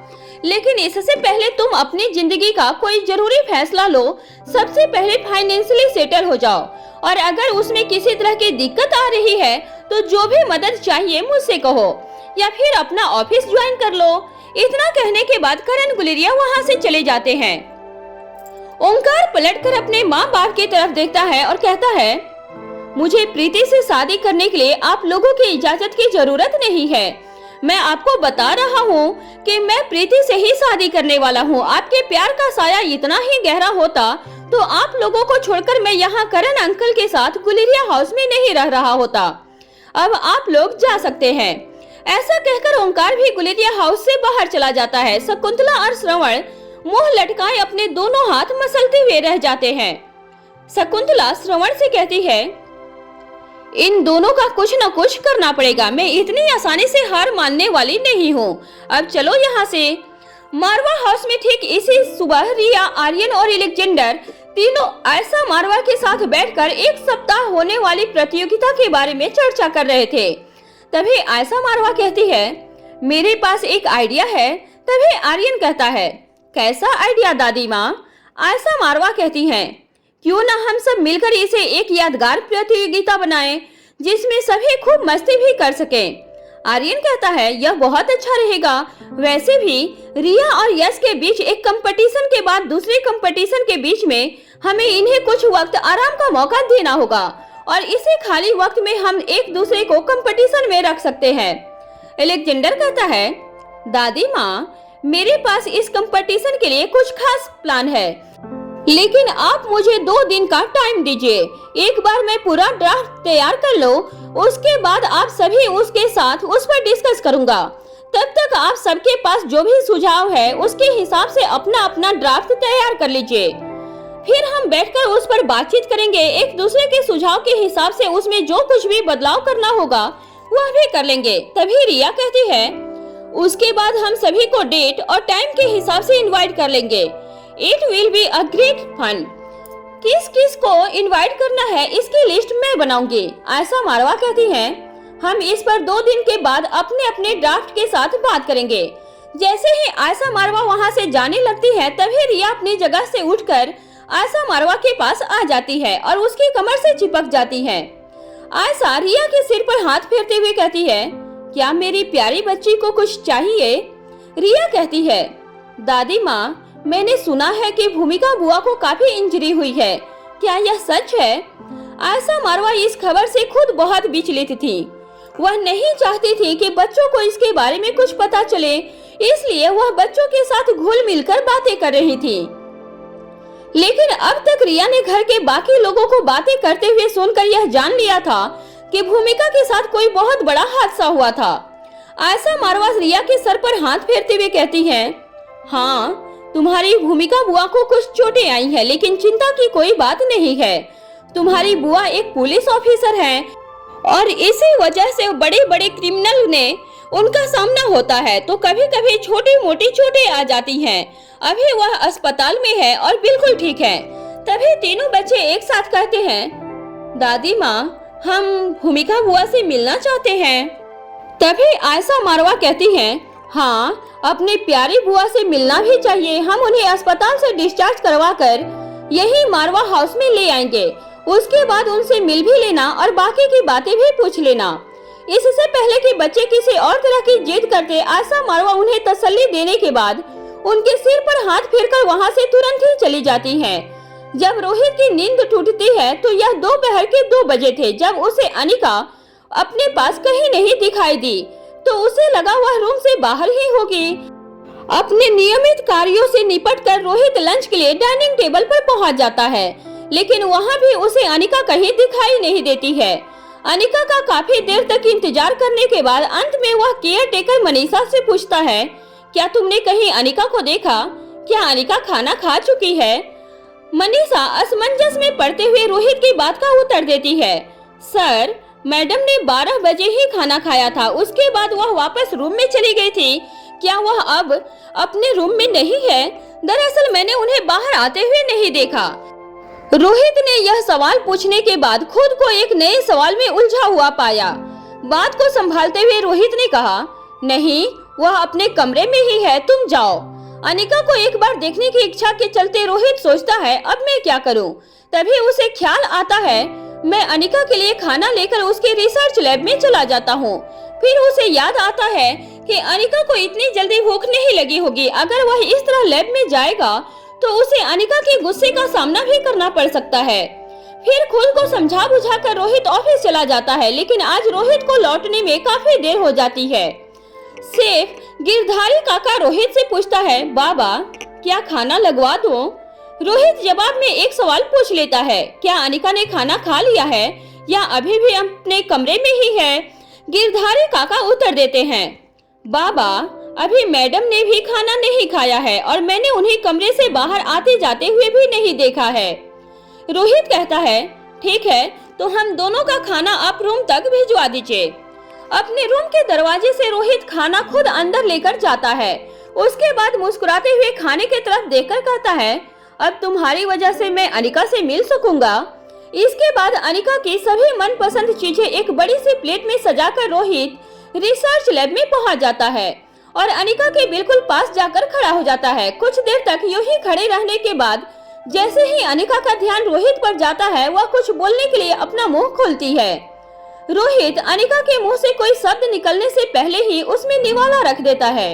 लेकिन इससे पहले तुम अपनी जिंदगी का कोई जरूरी फैसला लो। सबसे पहले फाइनेंशियली सेटल हो जाओ और अगर उसमें किसी तरह की दिक्कत आ रही है तो जो भी मदद चाहिए मुझसे कहो या फिर अपना ऑफिस ज्वाइन कर लो। इतना कहने के बाद करण गुलेरिया वहाँ से चले जाते हैं। ओंकार पलटकर अपने माँ बाप की तरफ देखता है और कहता है मुझे प्रीति से शादी करने के लिए आप लोगों की इजाजत की जरूरत नहीं है। मैं आपको बता रहा हूँ कि मैं प्रीति से ही शादी करने वाला हूँ। आपके प्यार का साया इतना ही गहरा होता तो आप लोगों को छोड़कर मैं यहाँ करण अंकल के साथ गुलेरिया हाउस में नहीं रह रहा होता। अब आप लोग जा सकते हैं। ऐसा कहकर ओंकार भी गुलेरिया हाउस से बाहर चला जाता है। शकुंतला और श्रवण मुंह लटकाए अपने दोनों हाथ मसलते हुए रह जाते हैं। शकुंतला श्रवण से कहती है इन दोनों का कुछ न कुछ करना पड़ेगा, मैं इतनी आसानी से हार मानने वाली नहीं हूँ। अब चलो यहाँ से। मारवा हाउस में ठीक इसी सुबह रिया, आर्यन और एलेक्जेंडर तीनों आयशा मारवा के साथ बैठकर एक सप्ताह होने वाली प्रतियोगिता के बारे में चर्चा कर रहे थे। तभी आयशा मारवा कहती है मेरे पास एक आइडिया है। तभी आर्यन कहता है कैसा आइडिया दादी माँ। आयशा मारवा कहती है क्यों ना हम सब मिलकर इसे एक यादगार प्रतियोगिता बनाएं जिसमें सभी खूब मस्ती भी कर सकें। आर्यन कहता है यह बहुत अच्छा रहेगा। वैसे भी रिया और यश के बीच एक कंपटीशन के बाद दूसरे कंपटीशन के बीच में हमें इन्हें कुछ वक्त आराम का मौका देना होगा और इसे खाली वक्त में हम एक दूसरे को कंपटीशन में रख सकते हैं। एलेक्जेंडर कहता है दादी माँ मेरे पास इस कंपटीशन के लिए कुछ खास प्लान है, लेकिन आप मुझे 2 दिन का टाइम दीजिए। एक बार मैं पूरा ड्राफ्ट तैयार कर लो, उसके बाद आप सभी उसके साथ उस पर डिस्कस करूंगा। तब तक आप सबके पास जो भी सुझाव है उसके हिसाब से अपना अपना ड्राफ्ट तैयार कर लीजिए। फिर हम बैठकर उस पर बातचीत करेंगे, एक दूसरे के सुझाव के हिसाब से उसमें जो कुछ भी बदलाव करना होगा वह भी कर लेंगे। तभी रिया कहती है उसके बाद हम सभी को डेट और टाइम के हिसाब से इनवाइट कर लेंगे। It will be a great fun। किस किस को इनवाइट करना है इसकी लिस्ट मैं बनाऊंगी। आयशा मारवा कहती है हम इस पर 2 दिन के बाद अपने अपने ड्राफ्ट के साथ बात करेंगे। जैसे ही आयशा मारवा वहां से जाने लगती है तभी रिया अपनी जगह से उठकर आयशा मारवा के पास आ जाती है और उसकी कमर से चिपक जाती है। आयशा रिया के सिर पर हाथ फेरते हुए कहती है क्या मेरी प्यारी बच्ची को कुछ चाहिए। रिया कहती है दादी माँ मैंने सुना है कि भूमिका बुआ को काफी इंजरी हुई है, क्या यह सच है। आयशा मारवा इस खबर से खुद बहुत विचलित थी। वह नहीं चाहती थी कि बच्चों को इसके बारे में कुछ पता चले, इसलिए वह बच्चों के साथ घुल मिलकर बातें कर रही थी। लेकिन अब तक रिया ने घर के बाकी लोगों को बातें करते हुए सुनकर यह जान लिया था कि भूमिका के साथ कोई बहुत बड़ा हादसा हुआ था। आयशा मारवा रिया के सर पर हाथ फेरते हुए कहती है हाँ तुम्हारी भूमिका बुआ को कुछ चोटें आई है, लेकिन चिंता की कोई बात नहीं है। तुम्हारी बुआ एक पुलिस ऑफिसर है और इसी वजह से बड़े बड़े क्रिमिनल ने उनका सामना होता है, तो कभी कभी छोटी मोटी चोटें आ जाती हैं। अभी वह अस्पताल में है और बिल्कुल ठीक है। तभी तीनों बच्चे एक साथ कहते हैं दादी माँ हम भूमिका बुआ से मिलना चाहते हैं। तभी आयशा मारवा कहती है हाँ अपनी प्यारी बुआ से मिलना भी चाहिए। हम उन्हें अस्पताल से डिस्चार्ज करवाकर यही मारवा हाउस में ले आएंगे। उसके बाद उनसे मिल भी लेना और बाकी की बातें भी पूछ लेना। इससे पहले कि बच्चे किसी और तरह की जिद करते, आयशा मारवा उन्हें तसल्ली देने के बाद उनके सिर पर हाथ फेरकर वहां से तुरंत ही चली जाती हैं। जब रोहित की नींद टूटती है तो यह दोपहर के 2 बजे थे जब उसे अनिका अपने पास कहीं नहीं दिखाई दी, तो उसे लगा वह रूम से बाहर ही होगी। अपने नियमित कार्यों से निपटकर रोहित लंच के लिए डाइनिंग टेबल पर पहुंच जाता है, लेकिन वहां भी उसे अनिका कहीं दिखाई नहीं देती है। अनिका का काफी देर तक इंतजार करने के बाद अंत में वह केयर टेकर मनीषा से पूछता है, क्या तुमने कहीं अनिका को देखा? क्या अनिका खाना खा चुकी है? मनीषा असमंजस में पड़ते हुए रोहित की बात का उत्तर देती है, सर, मैडम ने 12 बजे ही खाना खाया था, उसके बाद वह वापस रूम में चली गई थी। क्या वह अब अपने रूम में नहीं है? दरअसल मैंने उन्हें बाहर आते हुए नहीं देखा। रोहित ने यह सवाल पूछने के बाद खुद को एक नए सवाल में उलझा हुआ पाया। बात को संभालते हुए रोहित ने कहा, नहीं, वह अपने कमरे में ही है, तुम जाओ। अनिका को एक बार देखने की इच्छा के चलते रोहित सोचता है, अब मैं क्या करूं? तभी उसे ख्याल आता है, मैं अनिका के लिए खाना लेकर उसके रिसर्च लैब में चला जाता हूँ। फिर उसे याद आता है कि अनिका को इतनी जल्दी भूख नहीं लगी होगी। अगर वह इस तरह लैब में जाएगा तो उसे अनिका के गुस्से का सामना भी करना पड़ सकता है। फिर खुद को समझा बुझा कर रोहित ऑफिस चला जाता है, लेकिन आज रोहित को लौटने में काफी देर हो जाती है। सेफ गिरधारी काका रोहित से पूछता है, बाबा, क्या खाना लगवा दूं? रोहित जवाब में एक सवाल पूछ लेता है, क्या अनिका ने खाना खा लिया है या अभी भी अपने कमरे में ही है? गिरधारी काका उत्तर देते हैं, बाबा, अभी मैडम ने भी खाना नहीं खाया है और मैंने उन्हें कमरे से बाहर आते जाते हुए भी नहीं देखा है। रोहित कहता है, ठीक है, तो हम दोनों का खाना आप रूम तक भिजवा दीजिए। अपने रूम के दरवाजे से रोहित खाना खुद अंदर लेकर जाता है। उसके बाद मुस्कुराते हुए खाने की तरफ देखकर कहता है, अब तुम्हारी वजह से मैं अनिका से मिल सकूंगा। इसके बाद अनिका की सभी मनपसंद चीजें एक बड़ी सी प्लेट में सजाकर रोहित रिसर्च लैब में पहुंच जाता है और अनिका के बिल्कुल पास जाकर खड़ा हो जाता है। कुछ देर तक यूं ही खड़े रहने के बाद जैसे ही अनिका का ध्यान रोहित पर जाता है, वह कुछ बोलने के लिए अपना मुंह खोलती है। रोहित अनिका के मुंह से कोई शब्द निकलने से पहले ही उसमें निवाला रख देता है।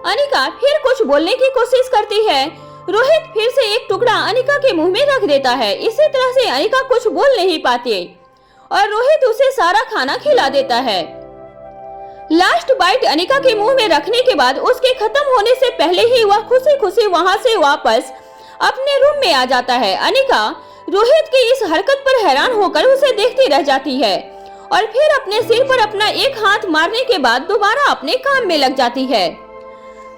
अनिका फिर कुछ बोलने की कोशिश करती है। रोहित फिर से एक टुकड़ा अनिका के मुंह में रख देता है। इसी तरह से अनिका कुछ बोल नहीं पाती और रोहित उसे सारा खाना खिला देता है। लास्ट बाइट अनिका के मुंह में रखने के बाद उसके खत्म होने से पहले ही वह खुशी खुशी वहां से वापस अपने रूम में आ जाता है। अनिका रोहित की इस हरकत पर हैरान होकर उसे देखती रह जाती है और फिर अपने सिर पर अपना एक हाथ मारने के बाद दोबारा अपने काम में लग जाती है।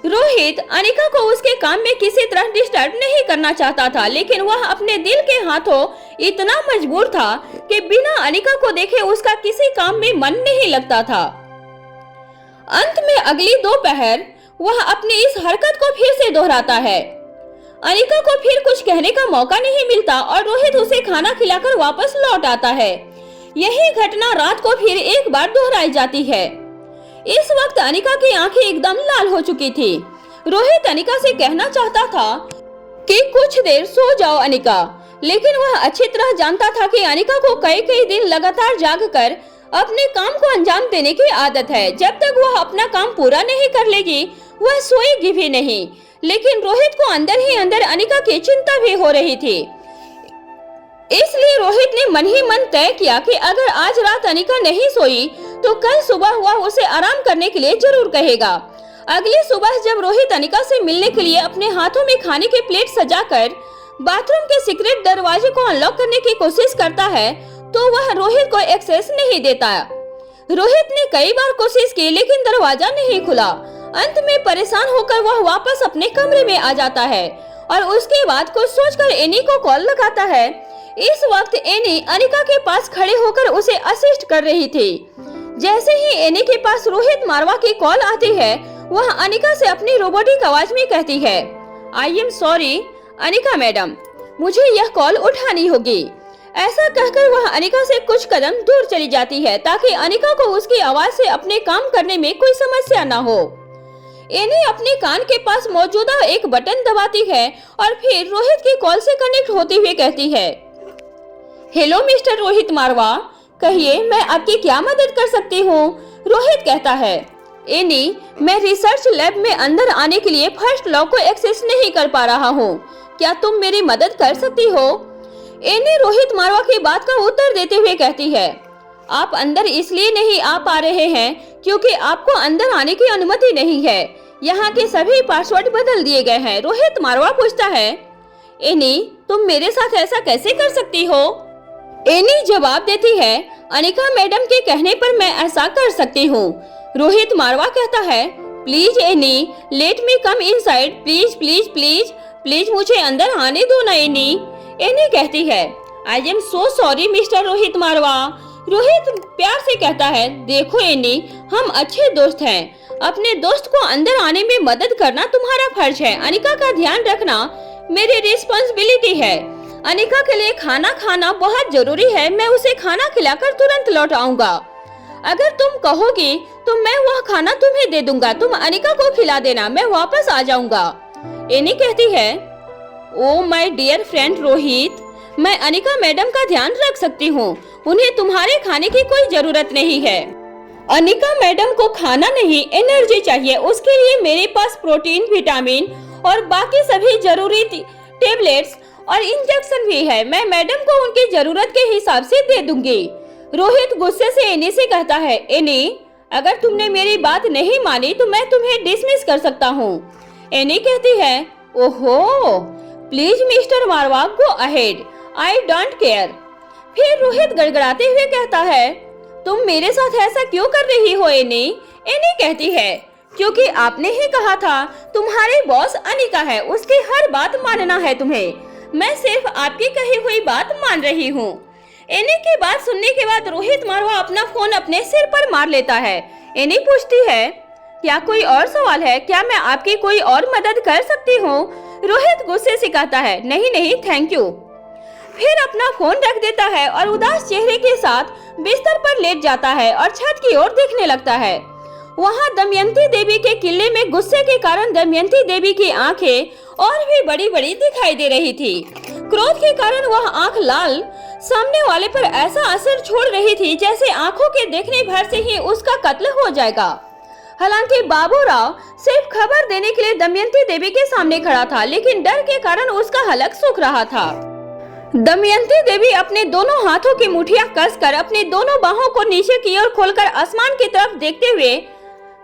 रोहित अनिका को उसके काम में किसी तरह डिस्टर्ब नहीं करना चाहता था, लेकिन वह अपने दिल के हाथों इतना मजबूर था कि बिना अनिका को देखे उसका किसी काम में मन नहीं लगता था। अंत में अगली दोपहर वह अपनी इस हरकत को फिर से दोहराता है। अनिका को फिर कुछ कहने का मौका नहीं मिलता और रोहित उसे खाना खिलाकर वापस लौट आता है। यही घटना रात को फिर एक बार दोहराई जाती है। इस वक्त अनिका की आंखें एकदम लाल हो चुकी थी। रोहित अनिका से कहना चाहता था कि कुछ देर सो जाओ अनिका, लेकिन वह अच्छी तरह जानता था कि अनिका को कई दिन लगातार जागकर अपने काम को अंजाम देने की आदत है। जब तक वह अपना काम पूरा नहीं कर लेगी वह सोएगी भी नहीं। लेकिन रोहित को अंदर ही अंदर अनिका की चिंता भी हो रही थी। इसलिए रोहित ने मन ही मन तय किया कि अगर आज रात अनिका नहीं सोई तो कल सुबह वह उसे आराम करने के लिए जरूर कहेगा। अगली सुबह जब रोहित अनिका से मिलने के लिए अपने हाथों में खाने की प्लेट सजाकर बाथरूम के सीक्रेट दरवाजे को अनलॉक करने की कोशिश करता है तो वह रोहित को एक्सेस नहीं देता। रोहित ने कई बार कोशिश की लेकिन दरवाजा नहीं खुला। अंत में परेशान होकर वह वापस अपने कमरे में आ जाता है और उसके बाद कुछ सोचकर एनी को कॉल लगाता है। इस वक्त एनी अनिका के पास खड़े होकर उसे असिस्ट कर रही थी। जैसे ही एनी के पास रोहित मारवा की कॉल आती है वह अनिका से अपनी रोबोटिक आवाज में कहती है, I am sorry Anika madam, मुझे यह कॉल उठानी होगी। ऐसा कहकर वह अनिका से कुछ कदम दूर चली जाती है ताकि अनिका को उसकी आवाज से अपने काम करने में कोई समस्या न हो। एनी अपने कान के पास मौजूदा एक बटन दबाती है और फिर रोहित की कॉल से कनेक्ट होते हुए कहती है, हेलो मिस्टर रोहित मारवा, कहिए मैं आपकी क्या मदद कर सकती हूँ। रोहित कहता है, एनी, मैं रिसर्च लैब में अंदर आने के लिए फर्स्ट लॉक को एक्सेस नहीं कर पा रहा हूँ। क्या तुम मेरी मदद कर सकती हो? एनी रोहित मारवा की बात का उत्तर देते हुए कहती है, आप अंदर इसलिए नहीं आ पा रहे हैं क्योंकि आपको अंदर आने की अनुमति नहीं है। यहाँ के सभी पासवर्ड बदल दिए गए हैं। रोहित मारवा पूछता है, एनी तुम मेरे साथ ऐसा कैसे कर सकती हो? एनी जवाब देती है, अनिका मैडम के कहने पर मैं ऐसा कर सकती हूँ। रोहित मारवा कहता है, please Annie let me come inside, please please please please मुझे अंदर आने दो ना एनी। एनी कहती है, I am so sorry mister Rohit Marwa. Rohit प्यार से कहता है, देखो एनी हम अच्छे दोस्त हैं, अपने दोस्त को अंदर आने में मदद करना तुम्हारा फर्ज है। अनिका का ध्यान रखना मेरी रिस्पॉन्सिबिलिटी है। अनिका के लिए खाना खाना बहुत जरूरी है, मैं उसे खाना खिलाकर तुरंत लौट आऊंगा। अगर तुम कहोगी तो मैं वह खाना तुम्हें दे दूंगा, तुम अनिका को खिला देना, मैं वापस आ जाऊंगा। एनी कहती है, oh my dear friend Rohit, मैं अनिका मैडम का ध्यान रख सकती हूँ, उन्हें तुम्हारे खाने की कोई जरूरत नहीं है। अनिका मैडम को खाना नहीं एनर्जी चाहिए, उसके लिए मेरे पास प्रोटीन, विटामिन और बाकी सभी जरूरी टेबलेट्स और इंजेक्शन भी है, मैं मैडम को उनकी जरूरत के हिसाब से दे दूंगी। रोहित गुस्से से एनी से कहता है, एनी अगर तुमने मेरी बात नहीं मानी तो मैं तुम्हें डिसमिस कर सकता हूँ। एनी कहती है, ओहो please mister Marwa go ahead, I don't care. फिर रोहित गड़गड़ाते हुए कहता है, तुम मेरे साथ ऐसा क्यों कर रही हो एनी? एनी कहती है, क्योंकि आपने ही कहा था तुम्हारे बॉस अनिका है, उसकी हर बात मानना है तुम्हें, मैं सिर्फ आपकी कही हुई बात मान रही हूँ। एनी की बात सुनने के बाद रोहित मारवा अपना फोन अपने सिर पर मार लेता है। एनी पूछती है, क्या कोई और सवाल है? क्या मैं आपकी कोई और मदद कर सकती हूँ? रोहित गुस्से से कहता है, नहीं नहीं थैंक यू। फिर अपना फोन रख देता है और उदास चेहरे के साथ बिस्तर पर लेट जाता है और छत की ओर देखने लगता है। वहाँ दमयंती देवी के किले में गुस्से के कारण दमयंती देवी की आंखें और भी बड़ी बड़ी दिखाई दे रही थी। क्रोध के कारण वह आंख लाल सामने वाले पर ऐसा असर छोड़ रही थी जैसे आंखों के देखने भर से ही उसका कत्ल हो जाएगा। हालांकि बाबूराव सिर्फ खबर देने के लिए दमयंती देवी के सामने खड़ा था, लेकिन डर के कारण उसका हलक सूख रहा था। दमयंती देवी अपने दोनों हाथों की मुठियां कसकर अपनी दोनों बाहों को नीचे की ओर खोलकर आसमान की तरफ देखते हुए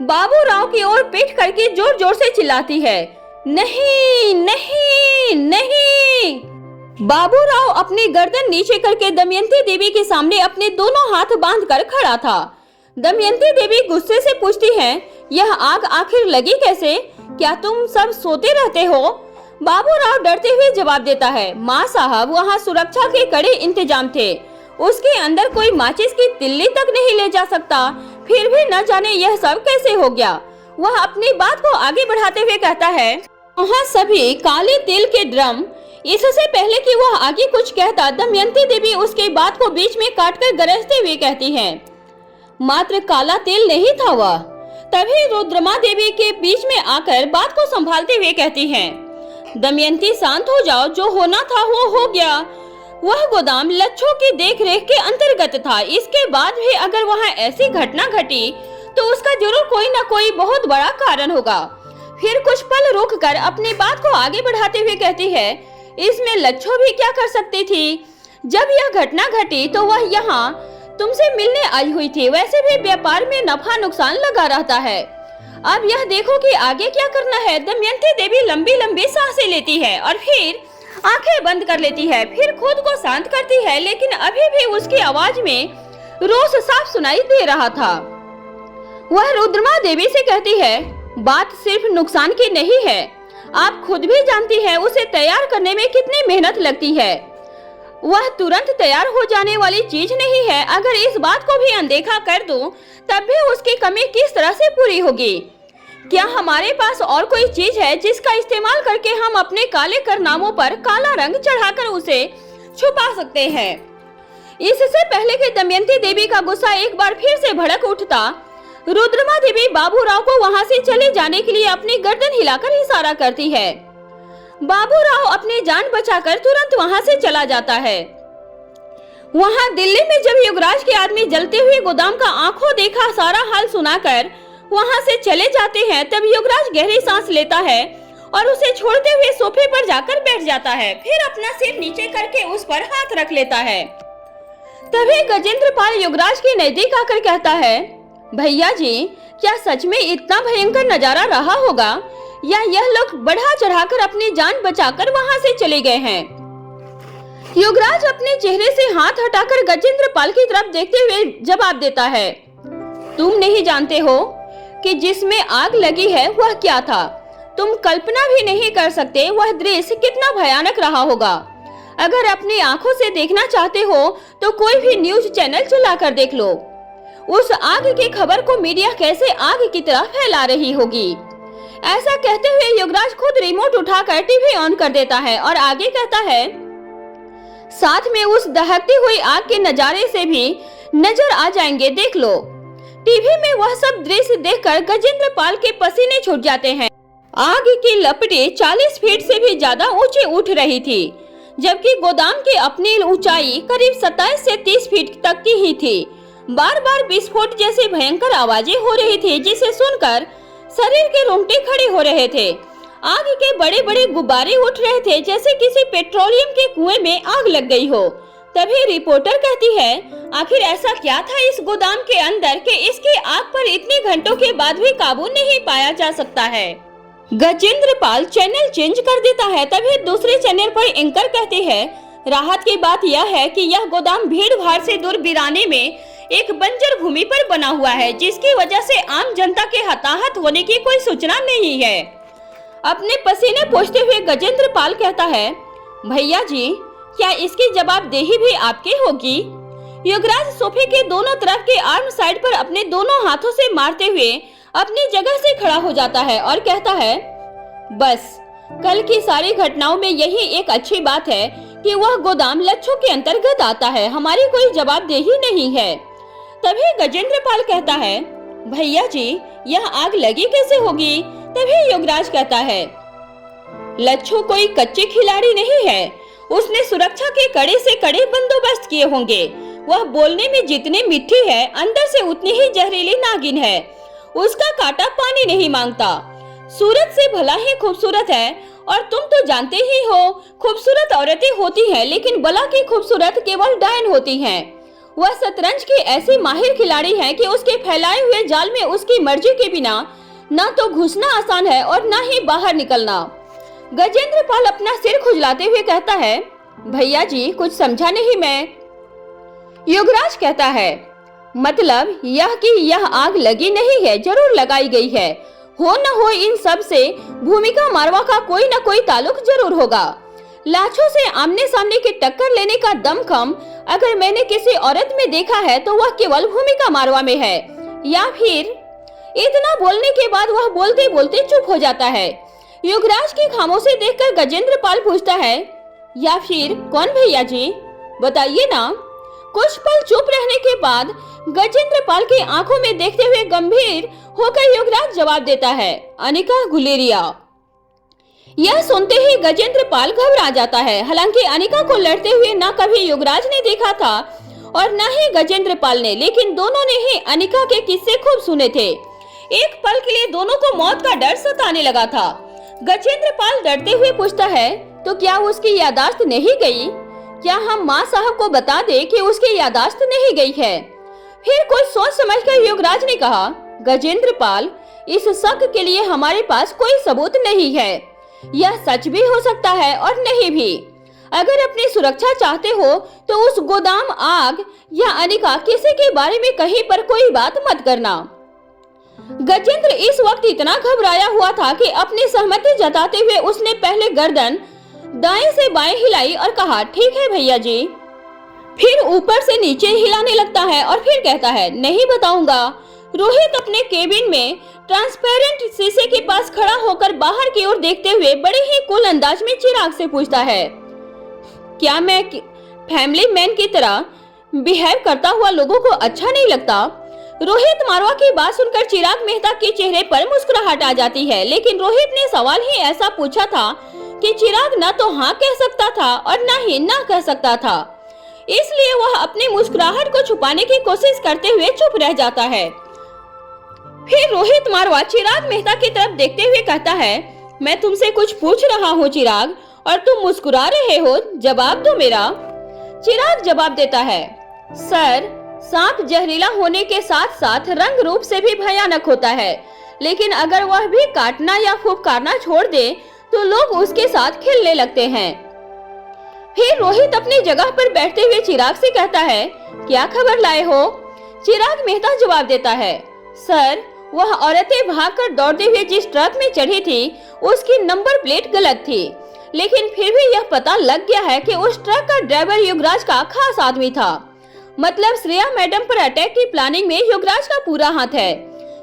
बाबूराव की ओर पीठ करके जोर जोर से चिल्लाती है, नहीं नहीं नहीं। बाबूराव अपनी गर्दन नीचे करके दमयंती देवी के सामने अपने दोनों हाथ बांधकर खड़ा था। दमयंती देवी गुस्से से पूछती है, यह आग आखिर लगी कैसे? क्या तुम सब सोते रहते हो? बाबूराव डरते हुए जवाब देता है, माँ साहब वहाँ सुरक्षा के कड़े इंतजाम थे, उसके अंदर कोई माचिस की तिल्ली तक नहीं ले जा सकता, फिर भी न जाने यह सब कैसे हो गया। वह अपनी बात को आगे बढ़ाते हुए कहता है, वहाँ सभी काले तेल के ड्रम। इससे पहले कि वह आगे कुछ कहता, दमयंती देवी उसके बात को बीच में काटकर गरजते हुए कहती है, मात्र काला तेल नहीं था वह। तभी रुद्रमा देवी के बीच में आकर बात को संभालते हुए कहती है, दमयंती शांत हो जाओ, जो होना था वो हो गया। वह गोदाम लच्छों की देखरेख के अंतर्गत था, इसके बाद भी अगर वहाँ ऐसी घटना घटी तो उसका जरूर कोई न कोई बहुत बड़ा कारण होगा। फिर कुछ पल रुककर अपनी बात को आगे बढ़ाते हुए कहती है, इसमें लच्छो भी क्या कर सकती थी? जब यह घटना घटी तो वह यहाँ तुमसे मिलने आई हुई थी, वैसे भी व्यापार में नफा नुकसान लगा रहता है। अब यह देखो कि आगे क्या करना है। दमयंती देवी लंबी लंबी सांसें लेती है और फिर आंखें बंद कर लेती है, फिर खुद को शांत करती है, लेकिन अभी भी उसकी आवाज में रोष साफ सुनाई दे रहा था। वह रुद्रमा देवी से कहती है, बात सिर्फ नुकसान की नहीं है, आप खुद भी जानती है उसे तैयार करने में कितनी मेहनत लगती है। वह तुरंत तैयार हो जाने वाली चीज नहीं है। अगर इस बात को भी अनदेखा कर दूं, तब भी उसकी कमी किस तरह से पूरी होगी? क्या हमारे पास और कोई चीज है जिसका इस्तेमाल करके हम अपने काले कारनामों पर काला रंग चढ़ाकर उसे छुपा सकते हैं? इससे पहले कि दमयंती देवी का गुस्सा एक बार फिर से भड़क उठता, रुद्रमा देवी बाबूराव को वहां से चले जाने के लिए अपनी गर्दन हिलाकर इशारा करती है। बाबूराव अपनी जान बचाकर तुरंत वहां से चला जाता है। वहां दिल्ली में जब युवराज के आदमी जलते हुए गोदाम का आंखों देखा सारा हाल सुनाकर वहां से चले जाते हैं, तब युवराज गहरी सांस लेता है और उसे छोड़ते हुए सोफे पर जाकर बैठ जाता है। फिर अपना सिर नीचे करके उस पर हाथ रख लेता है। तभी गजेंद्र पाल युवराज के नजदीक आकर कहता है, भैया जी, क्या सच में इतना भयंकर नजारा रहा होगा या यह लोग बढ़ा चढ़ाकर अपनी जान बचाकर वहां से चले गए हैं? युवराज अपने चेहरे से हाथ हटाकर गजेंद्र पाल की तरफ देखते हुए जवाब देता है, तुम नहीं जानते हो कि जिसमें आग लगी है वह क्या था। तुम कल्पना भी नहीं कर सकते वह दृश्य कितना भयानक रहा होगा। अगर अपनी आंखों से देखना चाहते हो तो कोई भी न्यूज चैनल चलाकर देख लो। उस आग की खबर को मीडिया कैसे आग की तरह फैला रही होगी। ऐसा कहते हुए युवराज खुद रिमोट उठाकर टीवी ऑन कर देता है और आगे कहता है, साथ में उस दहकती हुई आग के नजारे से भी नजर आ जाएंगे, देख लो। टीवी में वह सब दृश्य देखकर गजेंद्र पाल के पसीने छूट जाते हैं। आग की लपटें 40 फीट से भी ज्यादा ऊंची उठ रही थी, जबकि गोदाम की अपनी ऊंचाई करीब 27 से 30 फीट तक की ही थी। बार बार विस्फोट जैसी भयंकर आवाजें हो रही थी, जिसे सुनकर शरीर के रोंगटे खड़े हो रहे थे। आग के बड़े बड़े गुब्बारे उठ रहे थे, जैसे किसी पेट्रोलियम के कुएं में आग लग गई हो। तभी रिपोर्टर कहती है, आखिर ऐसा क्या था इस गोदाम के अंदर कि इसकी आग पर इतने घंटों के बाद भी काबू नहीं पाया जा सकता है। गजेंद्र पाल चैनल चेंज कर देता है। तभी दूसरे चैनल पर एंकर कहते हैं, राहत की बात यह है कि यह गोदाम भीड़ भाड़ से दूर वीराने में एक बंजर भूमि पर बना हुआ है, जिसकी वजह से आम जनता के हताहत होने की कोई सूचना नहीं है। अपने पसीने पोंछते हुए गजेंद्र पाल कहता है, भैया जी, क्या इसकी जवाबदेही भी आपकी होगी? युवराज सोफे के दोनों तरफ के आर्म साइड पर अपने दोनों हाथों से मारते हुए अपनी जगह से खड़ा हो जाता है और कहता है, बस कल की सारी घटनाओं में यही एक अच्छी बात है कि वह गोदाम लच्छू के अंतर्गत आता है, हमारी कोई जवाबदेही नहीं है। तभी गजेंद्र पाल कहता है, भैया जी, यह आग लगी कैसे होगी? तभी युवराज कहता है, लच्छू कोई कच्चे खिलाड़ी नहीं है, उसने सुरक्षा के कड़े से कड़े बंदोबस्त किए होंगे। वह बोलने में जितनी मीठी है, अंदर से उतनी ही जहरीली नागिन है। उसका कांटा पानी नहीं मांगता। सूरत से भला ही खूबसूरत है, और तुम तो जानते ही हो, खूबसूरत औरतें होती हैं, लेकिन बला की खूबसूरत केवल डायन होती हैं। वह शतरंज की ऐसी माहिर खिलाड़ी है कि उसके फैलाए हुए जाल में उसकी मर्जी के बिना न तो घुसना आसान है और न ही बाहर निकलना। गजेंद्र पाल अपना सिर खुजलाते हुए कहता है, भैया जी, कुछ समझा नहीं मैं। युवराज कहता है, मतलब यह कि यह आग लगी नहीं है, जरूर लगाई गई है। हो न हो इन सब से भूमिका मारवा का कोई न कोई ताल्लुक जरूर होगा। लाछों से आमने सामने की टक्कर लेने का दमखम अगर मैंने किसी औरत में देखा है तो वह केवल भूमिका मारवा में है। या फिर इतना बोलने के बाद वह बोलते बोलते चुप हो जाता है। युवराज की खामोशी देखकर गजेंद्र पाल पूछता है, या फिर कौन भैया जी, बताइए ना। कुछ पल चुप रहने के बाद गजेंद्र पाल की आंखों में देखते हुए गंभीर होकर युवराज जवाब देता है, अनिका गुलेरिया। यह सुनते ही गजेंद्र पाल घबरा जाता है। हालांकि अनिका को लड़ते हुए न कभी युवराज ने देखा था और न ही गजेंद्र पाल ने, लेकिन दोनों ने ही अनिका के किस्से खूब सुने थे। एक पल के लिए दोनों को मौत का डर सताने लगा था। गजेंद्र पाल डरते हुए पूछता है, तो क्या उसकी यादाश्त नहीं गई? क्या हम माँ साहब को बता दे कि उसकी यादाश्त नहीं गई है? फिर कुछ सोच समझकर युवराज ने कहा, गजेंद्र पाल, इस शक के लिए हमारे पास कोई सबूत नहीं है। यह सच भी हो सकता है और नहीं भी। अगर अपनी सुरक्षा चाहते हो तो उस गोदाम, आग या अनिका, किसी के बारे में कहीं पर कोई बात मत करना। गजेंद्र इस वक्त इतना घबराया हुआ था कि अपनी सहमति जताते हुए उसने पहले गर्दन दाएं से बाएं हिलाई और कहा, ठीक है भैया जी। फिर ऊपर से नीचे हिलाने लगता है और फिर कहता है, नहीं बताऊंगा। रोहित अपने केबिन में ट्रांसपेरेंट शीशे के पास खड़ा होकर बाहर की ओर देखते हुए बड़े ही कूल अंदाज में चिराग से पूछता है, क्या मैं फैमिली मैन की तरह बिहेव करता हुआ लोगों को अच्छा नहीं लगता? रोहित मारवा की बात सुनकर चिराग मेहता के चेहरे पर मुस्कुराहट आ जाती है, लेकिन रोहित ने सवाल ही ऐसा पूछा था कि चिराग न तो हाँ कह सकता था और न ही ना कह सकता था। इसलिए वह अपनी मुस्कुराहट को छुपाने की कोशिश करते हुए चुप रह जाता है। फिर रोहित मारवा चिराग मेहता की तरफ देखते हुए कहता है, मैं तुमसे कुछ पूछ रहा हूँ चिराग, और तुम मुस्कुरा रहे हो, जवाब दो मेरा। चिराग जवाब देता है, सर, सांप जहरीला होने के साथ साथ रंग रूप से भी भयानक होता है, लेकिन अगर वह भी काटना या फुफकारना छोड़ दे तो लोग उसके साथ खेलने लगते हैं। फिर रोहित अपनी जगह पर बैठते हुए चिराग से कहता है, क्या खबर लाए हो? चिराग मेहता जवाब देता है, सर, वह औरतें भागकर दौड़ते हुए जिस ट्रक में चढ़ी थी उसकी नंबर प्लेट गलत थी, लेकिन फिर भी यह पता लग गया है कि उस ट्रक का ड्राइवर युवराज का खास आदमी था। मतलब श्रेया मैडम पर अटैक की प्लानिंग में युवराज का पूरा हाथ है।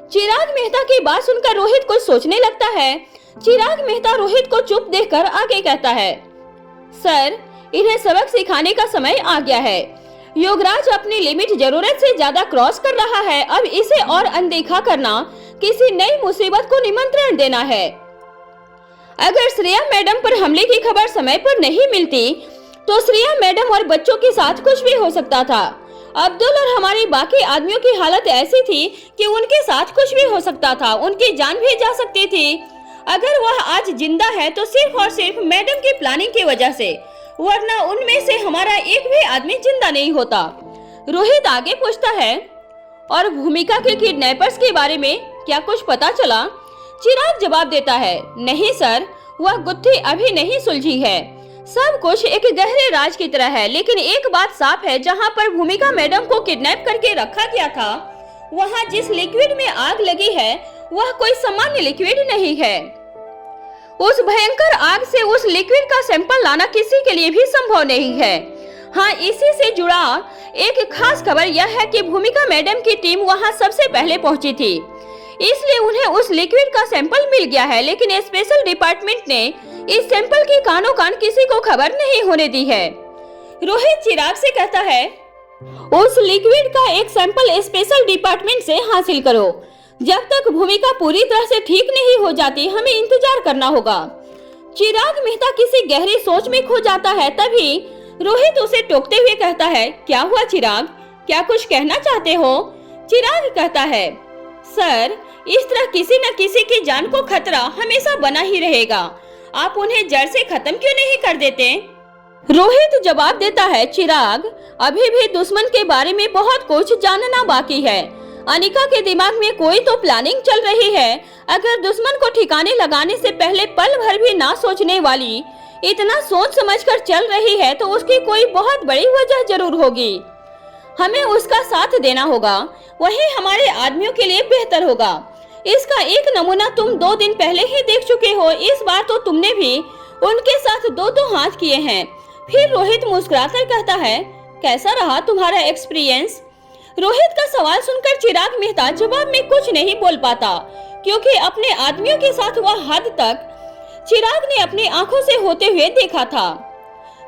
चिराग मेहता की बात सुनकर रोहित कुछ सोचने लगता है। चिराग मेहता रोहित को चुप देखकर आगे कहता है, सर, इन्हें सबक सिखाने का समय आ गया है। युवराज अपनी लिमिट जरूरत से ज्यादा क्रॉस कर रहा है। अब इसे और अनदेखा करना किसी नई मुसीबत को निमंत्रण देना है। अगर श्रेया मैडम पर हमले की खबर समय पर नहीं मिलती तो श्रेया मैडम और बच्चों के साथ कुछ भी हो सकता था। अब्दुल और हमारे बाकी आदमियों की हालत ऐसी थी कि उनके साथ कुछ भी हो सकता था, उनकी जान भी जा सकती थी। अगर वह आज जिंदा है तो सिर्फ और सिर्फ मैडम की प्लानिंग की वजह से, वरना उनमें से हमारा एक भी आदमी जिंदा नहीं होता। रोहित आगे पूछता है, और भूमिका के किडनैपर्स के बारे में क्या कुछ पता चला? चिराग जवाब देता है, नहीं सर, वह गुत्थी अभी नहीं सुलझी है। सब कुछ एक गहरे राज की तरह है, लेकिन एक बात साफ है, जहां पर भूमिका मैडम को किडनैप करके रखा गया था, वहां जिस लिक्विड में आग लगी है वह कोई सामान्य लिक्विड नहीं है। उस भयंकर आग से उस लिक्विड का सैंपल लाना किसी के लिए भी संभव नहीं है। हाँ, इसी से जुड़ा एक खास खबर यह है कि भूमिका मैडम की टीम वहां सबसे पहले पहुंची थी, इसलिए उन्हें उस लिक्विड का सैंपल मिल गया है। लेकिन स्पेशल डिपार्टमेंट ने इस सैंपल की कानो कान किसी को खबर नहीं होने दी है। रोहित चिराग से कहता है, उस लिक्विड का एक सैंपल स्पेशल डिपार्टमेंट से हासिल करो। जब तक भूमिका पूरी तरह से ठीक नहीं हो जाती हमें इंतजार करना होगा। चिराग मेहता किसी गहरी सोच में खो जाता है। तभी रोहित उसे टोकते हुए कहता है, क्या हुआ चिराग, क्या कुछ कहना चाहते हो? चिराग कहता है, सर, इस तरह किसी न किसी की जान को खतरा हमेशा बना ही रहेगा। आप उन्हें जड़ से खत्म क्यों नहीं कर देते? रोहित जवाब देता है, चिराग, अभी भी दुश्मन के बारे में बहुत कुछ जानना बाकी है। अनिका के दिमाग में कोई तो प्लानिंग चल रही है। अगर दुश्मन को ठिकाने लगाने से पहले पल भर भी ना सोचने वाली इतना सोच समझकर चल रही है तो उसकी कोई बहुत बड़ी वजह जरूर होगी। हमें उसका साथ देना होगा, वही हमारे आदमियों के लिए बेहतर होगा। इसका एक नमूना तुम 2 दिन पहले ही देख चुके हो। इस बार तो तुमने भी उनके साथ 2 हाथ किए हैं। फिर रोहित मुस्कुराकर कहता है, कैसा रहा तुम्हारा एक्सपीरियंस? रोहित का सवाल सुनकर चिराग मेहता जवाब में कुछ नहीं बोल पाता, क्योंकि अपने आदमियों के साथ वह हद तक चिराग ने अपनी आंखों से होते हुए देखा था।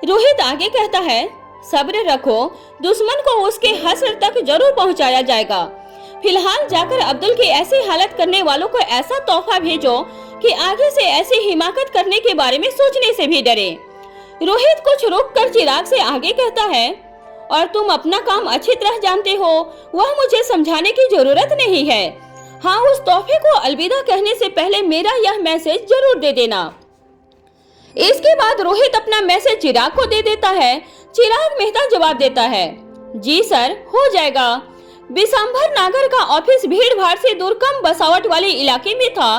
रोहित आगे कहता है, सब्र रखो, दुश्मन को उसके हश्र तक जरूर पहुंचाया जाएगा। फिलहाल जाकर अब्दुल की ऐसी हालत करने वालों को ऐसा तोहफा भेजो कि आगे से ऐसी हिमाकत करने के बारे में सोचने से भी डरे। रोहित कुछ रुक कर चिराग से आगे कहता है, और तुम अपना काम अच्छी तरह जानते हो, वह मुझे समझाने की जरूरत नहीं है। हाँ, उस तोहफे को अलविदा कहने से पहले मेरा यह मैसेज जरूर दे देना। इसके बाद रोहित अपना मैसेज चिराग को दे देता है। चिराग मेहता जवाब देता है, जी सर, हो जाएगा। बिसाम्भर नागर का ऑफिस भीड़ भाड़ से दूर कम बसावट वाले इलाके में था।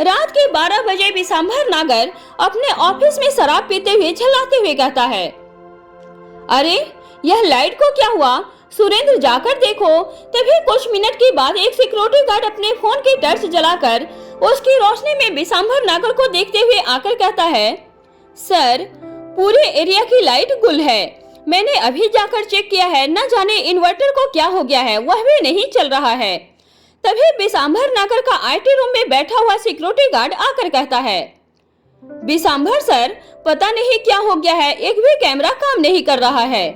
रात के 12 बजे बिसाम्भर नागर अपने ऑफिस में शराब पीते हुए झल्लाते हुए कहता है, अरे यह लाइट को क्या हुआ? सुरेंद्र जाकर देखो। तभी कुछ मिनट के बाद एक सिक्योरिटी गार्ड अपने फोन की टॉर्च जलाकर उसकी रोशनी में बिसाम्भर नागर को देखते हुए आकर कहता है, सर, पूरे एरिया की लाइट गुल है। मैंने अभी जाकर चेक किया है, न जाने इन्वर्टर को क्या हो गया है, वह भी नहीं चल रहा है। तभी बिसाम्भर नागर का आईटी रूम में बैठा हुआ सिक्योरिटी गार्ड आकर कहता है, बिसाम्भर सर, पता नहीं क्या हो गया है, एक भी कैमरा काम नहीं कर रहा है।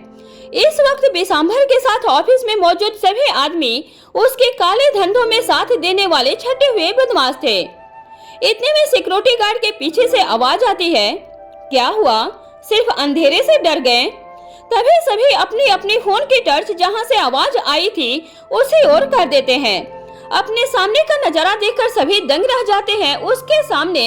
इस वक्त बिसाम्भर के साथ ऑफिस में मौजूद सभी आदमी उसके काले धंधों में साथ देने वाले छटे हुए बदमाश थे। इतने में सिक्योरिटी गार्ड के पीछे से आवाज आती है, क्या हुआ, सिर्फ अंधेरे से डर गए? तभी सभी अपनी अपनी फोन की टॉर्च जहां से आवाज आई थी उसी ओर कर देते हैं। अपने सामने का नजारा देखकर सभी दंग रह जाते हैं। उसके सामने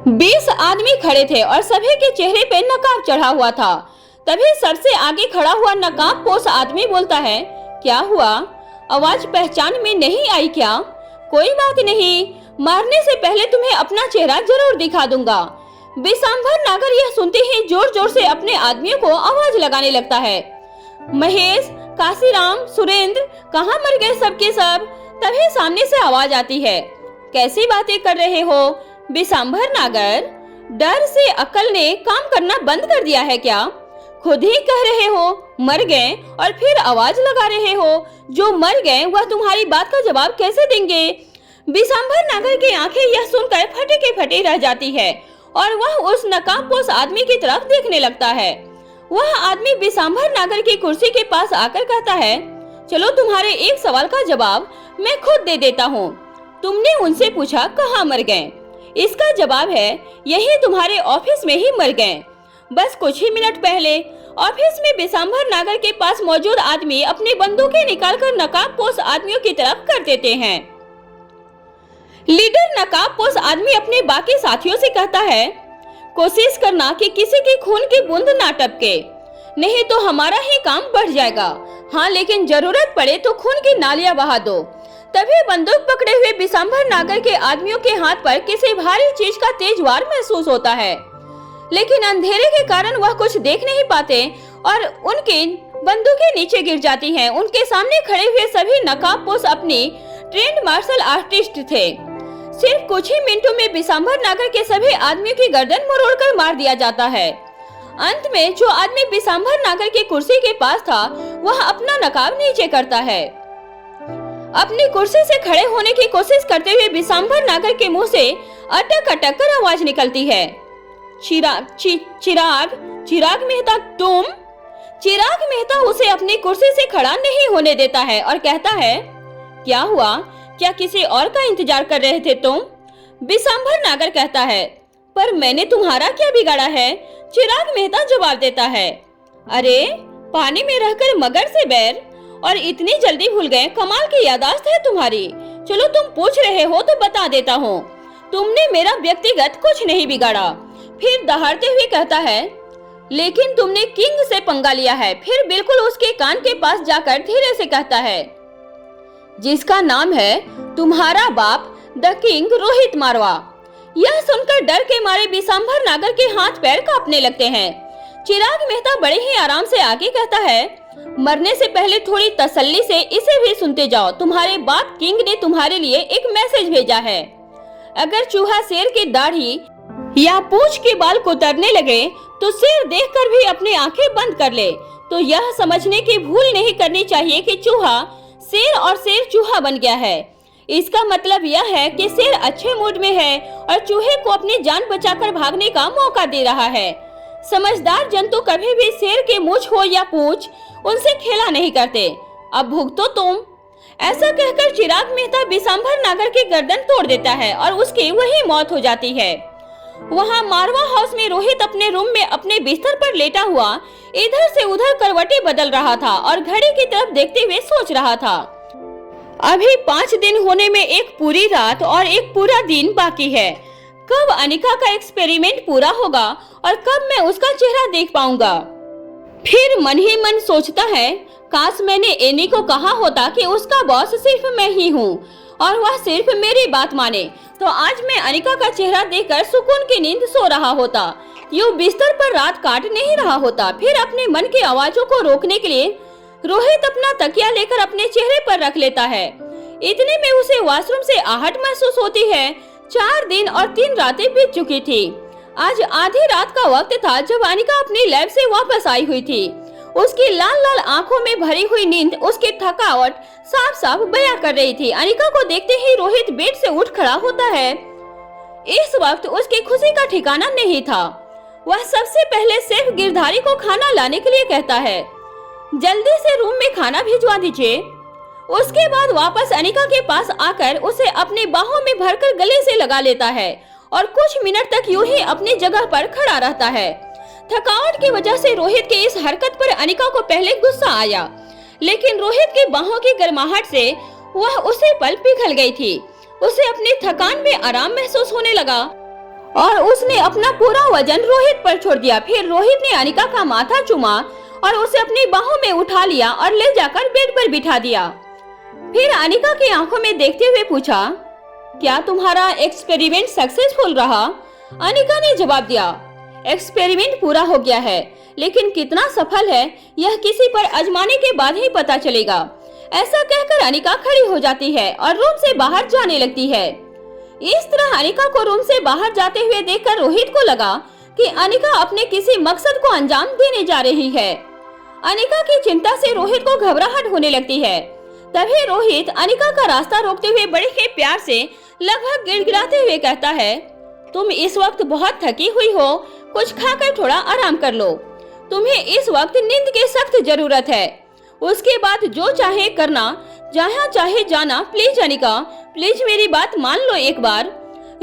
20 आदमी खड़े थे और सभी के चेहरे पे नकाब चढ़ा हुआ था। तभी सबसे आगे खड़ा हुआ नकाब पोश आदमी बोलता है, क्या हुआ, आवाज पहचान में नहीं आई क्या? कोई बात नहीं, मारने से पहले तुम्हें अपना चेहरा जरूर दिखा दूंगा। विशांभर नागर यह सुनते ही जोर जोर से अपने आदमियों को आवाज लगाने लगता है। महेश, काशीराम, सुरेंद्र, कहाँ मर गए सबके सब? तभी सामने से आवाज आती है, कैसी बातें कर रहे हो विशांभर नागर? डर से अक्ल ने काम करना बंद कर दिया है क्या? खुद ही कह रहे हो मर गए और फिर आवाज लगा रहे हो। जो मर गए वह तुम्हारी बात का जवाब कैसे देंगे? विशांभर नागर की आंखें यह सुनकर फटे के फटे रह जाती है और वह उस नकाबपोश आदमी की तरफ देखने लगता है। वह आदमी विशांभर नागर की कुर्सी के पास आकर कहता है, चलो तुम्हारे एक सवाल का जवाब मैं खुद दे देता हूँ। तुमने उनसे पूछा कहाँ मर गए? इसका जवाब है, यही तुम्हारे ऑफिस में ही मर गए। बस कुछ ही मिनट पहले ऑफिस में विशांभर नागर के पास मौजूद आदमी अपनी बंदूकें निकालकर नकाबपोश आदमियों की तरफ कर देते हैं। लीडर नकाबपोश आदमी अपने बाकी साथियों से कहता है, कोशिश करना कि किसी की खून की बूंद ना टपके, नहीं तो हमारा ही काम बढ़ जाएगा। हाँ, लेकिन जरूरत पड़े तो खून की नालियां बहा दो। तभी बंदूक पकड़े हुए विशांभर नागर के आदमियों के हाथ पर किसी भारी चीज का तेज वार महसूस होता है, लेकिन अंधेरे के कारण वह कुछ देख नहीं पाते और उनकी बंदूकें नीचे गिर जाती हैं। उनके सामने खड़े हुए सभी नकाबपोश अपनी ट्रेंड मार्शल आर्टिस्ट थे। सिर्फ कुछ ही मिनटों में विशांभर नागर के सभी आदमियों की गर्दन मरोड़कर मार दिया जाता है। अंत में जो आदमी विशांभर नागर की कुर्सी के पास था वह अपना नकाब नीचे करता है। अपनी कुर्सी से खड़े होने की कोशिश करते हुए विशांभर नागर के मुंह से अटक अटक कर आवाज निकलती है, चिराग मेहता तुम? चिराग मेहता उसे अपनी कुर्सी से खड़ा नहीं होने देता है और कहता है, क्या हुआ, क्या किसी और का इंतजार कर रहे थे तुम? विशांभर नागर कहता है, पर मैंने तुम्हारा क्या बिगाड़ा है? चिराग मेहता जवाब देता है, अरे पानी में रहकर मगर से बैर और इतनी जल्दी भूल गए, कमाल की याददाश्त है तुम्हारी। चलो तुम पूछ रहे हो तो बता देता हूँ, तुमने मेरा व्यक्तिगत कुछ नहीं बिगाड़ा। फिर दहाड़ते हुए कहता है, लेकिन तुमने किंग से पंगा लिया है। फिर बिल्कुल उसके कान के पास जाकर धीरे से कहता है, जिसका नाम है तुम्हारा बाप द किंग रोहित मारवा। यह सुनकर डर के मारे विशांभर नागर के हाथ पैर कांपने लगते हैं। चिराग मेहता बड़े ही आराम से आगे कहता है, मरने से पहले थोड़ी तसल्ली से इसे भी सुनते जाओ। तुम्हारे बाप किंग ने तुम्हारे लिए एक मैसेज भेजा है। अगर चूहा शेर की दाढ़ी या पूंछ के बाल कुतरने लगे तो शेर देखकर भी अपनी आंखें बंद कर ले। तो यह समझने की भूल नहीं करनी चाहिए कि चूहा शेर और शेर चूहा बन गया है। इसका मतलब यह है कि शेर अच्छे मूड में है और चूहे को अपनी जान बचाकर भागने का मौका दे रहा है। समझदार जंतु कभी भी शेर के मूंछ हो या पूंछ उनसे खेला नहीं करते। अब भुगतो तुम। ऐसा कहकर चिराग मेहता विशांभर नागर की गर्दन तोड़ देता है और उसकी वही मौत हो जाती है। वहाँ मारवा हाउस में रोहित अपने रूम में अपने बिस्तर पर लेटा हुआ इधर से उधर करवटें बदल रहा था और घड़ी की तरफ देखते हुए सोच रहा था, अभी 5 दिन होने में एक पूरी रात और एक पूरा दिन बाकी है। कब अनिका का एक्सपेरिमेंट पूरा होगा और कब मैं उसका चेहरा देख पाऊंगा। फिर मन ही मन सोचता है, काश मैंने एनी को कहा होता कि उसका बॉस सिर्फ मैं ही हूँ और वह सिर्फ मेरी बात माने, तो आज मैं अनिका का चेहरा देखकर सुकून की नींद सो रहा होता, यूं बिस्तर पर रात काट नहीं रहा होता। फिर अपने मन की आवाजों को रोकने के लिए रोहित अपना तकिया लेकर अपने चेहरे पर रख लेता है। इतने में उसे वॉशरूम से आहट महसूस होती है। 4 दिन और 3 रातें बीत चुकी थी। आज आधी रात का वक्त था जब अनिका अपनी लैब से वापस आई हुई थी। उसकी लाल लाल आंखों में भरी हुई नींद उसकी थकावट साफ साफ बयां कर रही थी। अनिका को देखते ही रोहित बेड से उठ खड़ा होता है। इस वक्त उसकी खुशी का ठिकाना नहीं था। वह सबसे पहले शेफ गिरधारी को खाना लाने के लिए कहता है, जल्दी से रूम में खाना भिजवा दीजिए। उसके बाद वापस अनिका के पास आकर उसे अपनी बाहों में भरकर गले से लगा लेता है और कुछ मिनट तक यूं ही अपनी जगह पर खड़ा रहता है। थकावट की वजह से रोहित की इस हरकत पर अनिका को पहले गुस्सा आया, लेकिन रोहित की बाहों की गर्माहट से वह उसे पल पिघल गई थी। उसे अपनी थकान में आराम महसूस होने लगा और उसने अपना पूरा वजन रोहित पर छोड़ दिया। फिर रोहित ने अनिका का माथा चूमा और उसे अपनी बाहों में उठा लिया और ले जाकर बेड पर बिठा दिया। फिर अनिका की आंखों में देखते हुए पूछा, क्या तुम्हारा एक्सपेरिमेंट सक्सेसफुल रहा? अनिका ने जवाब दिया, एक्सपेरिमेंट पूरा हो गया है, लेकिन कितना सफल है यह किसी पर आजमाने के बाद ही पता चलेगा। ऐसा कहकर अनिका खड़ी हो जाती है और रूम से बाहर जाने लगती है। इस तरह अनिका को रूम से बाहर जाते हुए देखकर रोहित को लगा कि अनिका अपने किसी मकसद को अंजाम देने जा रही है। अनिका की चिंता से रोहित को घबराहट होने लगती है। तभी रोहित अनिका का रास्ता रोकते हुए बड़े ही प्यार से लगभग गिड़गिड़ाते हुए कहता है, तुम इस वक्त बहुत थकी हुई हो, कुछ खाकर थोड़ा आराम कर लो। तुम्हें इस वक्त नींद की सख्त जरूरत है। उसके बाद जो चाहे करना, जहाँ चाहे जाना। प्लीज अनिका, प्लीज मेरी बात मान लो एक बार।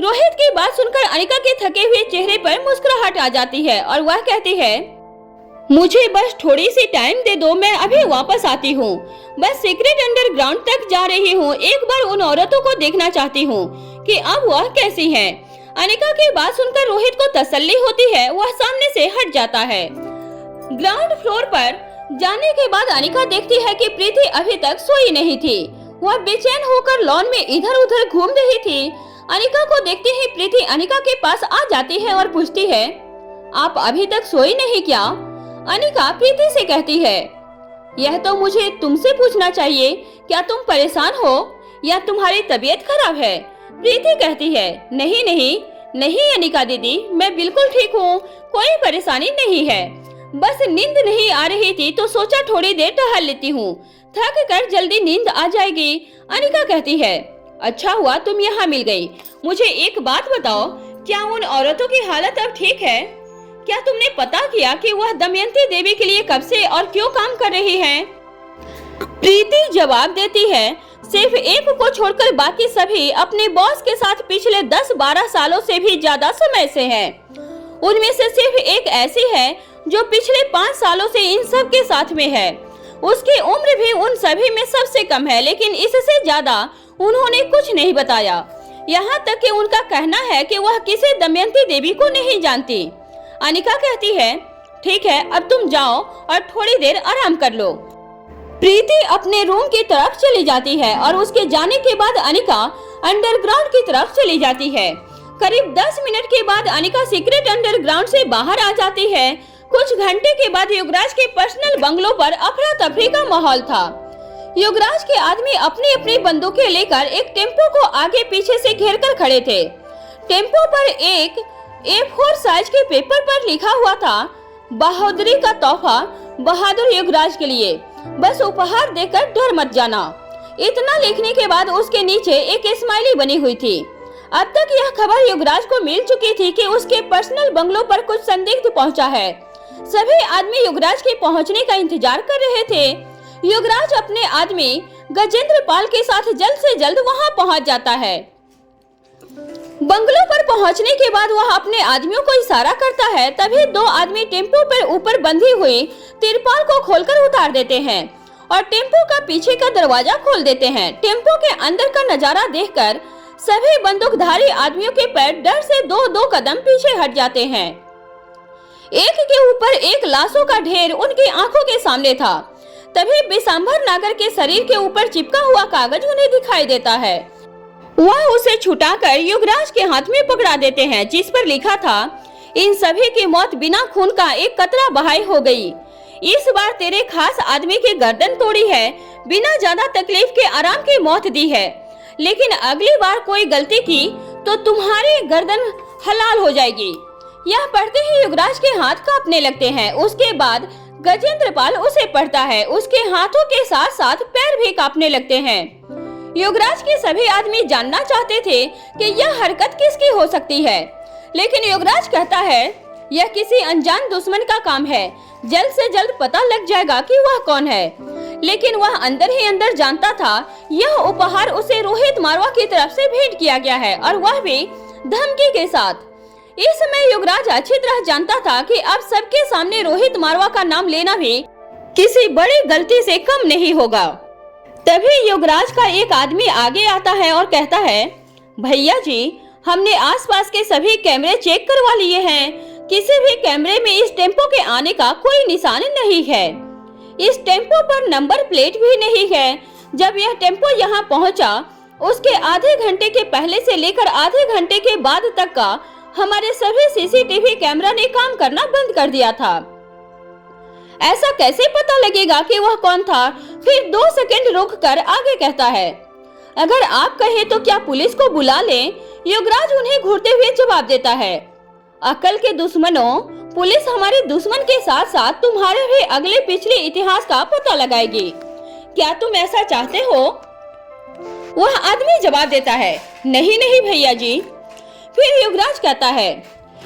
रोहित की बात सुनकर अनिका के थके हुए चेहरे पर मुस्कुराहट आ जाती है और वह कहती है, मुझे बस थोड़ी सी टाइम दे दो, मैं अभी वापस आती हूँ। बस सीक्रेट अंडरग्राउंड तक जा रही हूँ, एक बार उन औरतों को देखना चाहती हूँ कि अब वह कैसी हैं। अनिका की बात सुनकर रोहित को तसल्ली होती है, वह सामने से हट जाता है। ग्राउंड फ्लोर पर जाने के बाद अनिका देखती है कि प्रीति अभी तक सोई नहीं थी। वह बेचैन होकर लॉन में इधर उधर घूम रही थी। अनिका को देखते ही प्रीति अनिका के पास आ जाती है और पूछती है, आप अभी तक सोई नहीं क्या? अनिका प्रीति से कहती है, यह तो मुझे तुमसे पूछना चाहिए, क्या तुम परेशान हो या तुम्हारी तबीयत खराब है? प्रीति कहती है, नहीं नहीं नहीं अनिका दीदी, मैं बिल्कुल ठीक हूँ, कोई परेशानी नहीं है, बस नींद नहीं आ रही थी तो सोचा थोड़ी देर टहल लेती हूँ, थक कर जल्दी नींद आ जाएगी। अनिका कहती है, अच्छा हुआ तुम यहाँ मिल गई। मुझे एक बात बताओ, क्या उन औरतों की हालत अब ठीक है? क्या तुमने पता किया कि वह दमयंती देवी के लिए कब से और क्यों काम कर रही हैं? प्रीति जवाब देती है, सिर्फ एक को छोड़कर बाकी सभी अपने बॉस के साथ पिछले 10-12 सालों से भी ज्यादा समय से हैं। उनमें से सिर्फ एक ऐसी है जो पिछले 5 सालों से इन सब के साथ में है। उसकी उम्र भी उन सभी में सबसे कम है, लेकिन इससे ज्यादा उन्होंने कुछ नहीं बताया। यहाँ तक कि उनका कहना है कि वह किसी दमयंती देवी को नहीं जानती। अनिका कहती है, ठीक है, अब तुम जाओ और थोड़ी देर आराम कर लो। प्रीति अपने रूम की तरफ चली जाती है और उसके जाने के बाद अनिका अंडरग्राउंड की तरफ चली जाती है। करीब 10 मिनट के बाद अनिका सीक्रेट अंडरग्राउंड से बाहर आ जाती है। कुछ घंटे के बाद युवराज के पर्सनल बंगलों पर अफरा तफरी का माहौल था। युवराज के आदमी अपनी अपनी बंदूकें लेकर एक टेम्पो को आगे पीछे से घेर कर खड़े थे। टेम्पो पर एक A4 साइज के पेपर पर लिखा हुआ था, बहादुरी का तोहफा बहादुर युवराज के लिए, बस उपहार देकर डर मत जाना। इतना लिखने के बाद उसके नीचे एक स्माइली बनी हुई थी। अब तक यह खबर युवराज को मिल चुकी थी कि उसके पर्सनल बंगलों पर कुछ संदिग्ध पहुंचा है। सभी आदमी युवराज के पहुंचने का इंतजार कर रहे थे। युवराज अपने आदमी गजेंद्र पाल के साथ जल्द से जल्द वहां पहुंच जाता है। बंगलों पर पहुंचने के बाद वह अपने आदमियों को इशारा करता है। तभी 2 आदमी टेम्पो पर ऊपर बंधी हुई तिरपाल को खोलकर उतार देते हैं और टेम्पो का पीछे का दरवाजा खोल देते हैं। टेम्पो के अंदर का नजारा देखकर सभी बंदूकधारी आदमियों के पैर डर से 2-2 कदम पीछे हट जाते हैं। एक के ऊपर एक लाशों का ढेर उनकी आंखों के सामने था। तभी बिसाम्बर नागर के शरीर के ऊपर चिपका हुआ कागज उन्हें दिखाई देता है। वह उसे छुटाकर युवराज के हाथ में पकड़ा देते हैं, जिस पर लिखा था, इन सभी की मौत बिना खून का एक कतरा बहाई हो गई। इस बार तेरे खास आदमी की गर्दन तोड़ी है, बिना ज्यादा तकलीफ के आराम की मौत दी है, लेकिन अगली बार कोई गलती की तो तुम्हारी गर्दन हलाल हो जाएगी। यह पढ़ते ही युवराज के हाथ कांपने लगते हैं। उसके बाद गजेंद्र पाल उसे पढ़ता है। उसके हाथों के साथ साथ पैर भी कांपने लगते हैं। युवराज के सभी आदमी जानना चाहते थे कि यह हरकत किसकी हो सकती है, लेकिन युवराज कहता है, यह किसी अनजान दुश्मन का काम है, जल्द से जल्द पता लग जाएगा कि वह कौन है। लेकिन वह अंदर ही अंदर जानता था यह उपहार उसे रोहित मारवा की तरफ से भेंट किया गया है, और वह भी धमकी के साथ। इस समय युवराज अच्छी तरह जानता था कि अब सबके सामने रोहित मारवा का नाम लेना भी किसी बड़ी गलती से कम नहीं होगा। तभी युवराज का एक आदमी आगे आता है और कहता है, भैया जी, हमने आसपास के सभी कैमरे चेक करवा लिए हैं। किसी भी कैमरे में इस टेम्पो के आने का कोई निशान नहीं है। इस टेम्पो पर नंबर प्लेट भी नहीं है। जब यह टेम्पो यहाँ पहुँचा, उसके आधे घंटे के पहले से लेकर आधे घंटे के बाद तक का हमारे सभी सीसीटीवी कैमरा ने काम करना बंद कर दिया था। ऐसा कैसे पता लगेगा कि वह कौन था? फिर 2 सेकंड रुककर आगे कहता है, अगर आप कहे तो क्या पुलिस को बुला लें? योगराज उन्हें घूरते हुए जवाब देता है, अकल के दुश्मनों, पुलिस हमारे दुश्मन के साथ साथ तुम्हारे भी अगले पिछले इतिहास का पता लगाएगी। क्या तुम ऐसा चाहते हो? वह आदमी जवाब देता है, नहीं नहीं भैया जी। फिर युवराज कहता है,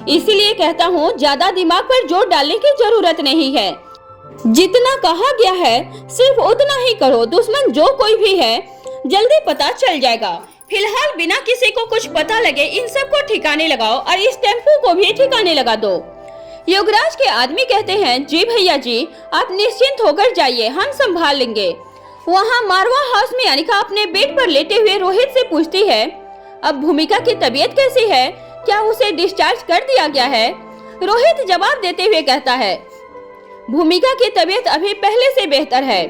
इसीलिए कहता हूँ ज्यादा दिमाग पर जोर डालने की जरूरत नहीं है। जितना कहा गया है सिर्फ उतना ही करो। दुश्मन जो कोई भी है जल्दी पता चल जाएगा। फिलहाल बिना किसी को कुछ पता लगे इन सबको ठिकाने लगाओ और इस टेम्पो को भी ठिकाने लगा दो। योगराज के आदमी कहते हैं, जी भैया जी, आप निश्चिंत होकर जाइए, हम संभाल लेंगे। वहाँ मारवा हाउस में अनिका अपने बेड पर लेटे हुए रोहित से पूछती है, अब भूमिका की तबीयत कैसी है? क्या उसे डिस्चार्ज कर दिया गया है? रोहित जवाब देते हुए कहता है, भूमिका की तबीयत अभी पहले से बेहतर है।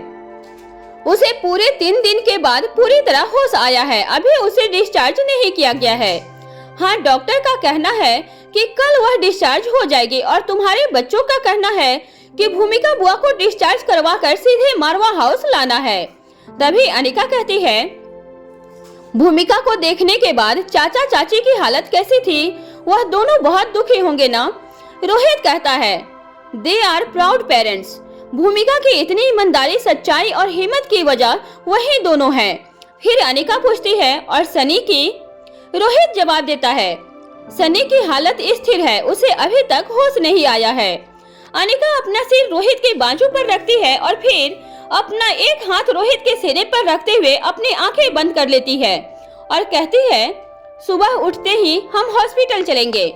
उसे पूरे 3 दिन के बाद पूरी तरह होश आया है। अभी उसे डिस्चार्ज नहीं किया गया है। हाँ, डॉक्टर का कहना है कि कल वह डिस्चार्ज हो जाएगी और तुम्हारे बच्चों का कहना है कि भूमिका बुआ को डिस्चार्ज करवाकर सीधे मारवा हाउस लाना है। तभी अनिका कहती है, भूमिका को देखने के बाद चाचा चाची की हालत कैसी थी? वह दोनों बहुत दुखी होंगे ना? रोहित कहता है, दे आर प्राउड पेरेंट्स। भूमिका की इतनी ईमानदारी, सच्चाई और हिम्मत की वजह वही दोनों हैं। फिर अनिका पूछती है, और सनी की? रोहित जवाब देता है, सनी की हालत स्थिर है, उसे अभी तक होश नहीं आया है। अनिका अपना सिर रोहित के बाजू पर रखती है और फिर अपना एक हाथ रोहित के सीने पर रखते हुए अपनी आंखें बंद कर लेती है और कहती है, सुबह उठते ही हम हॉस्पिटल चलेंगे।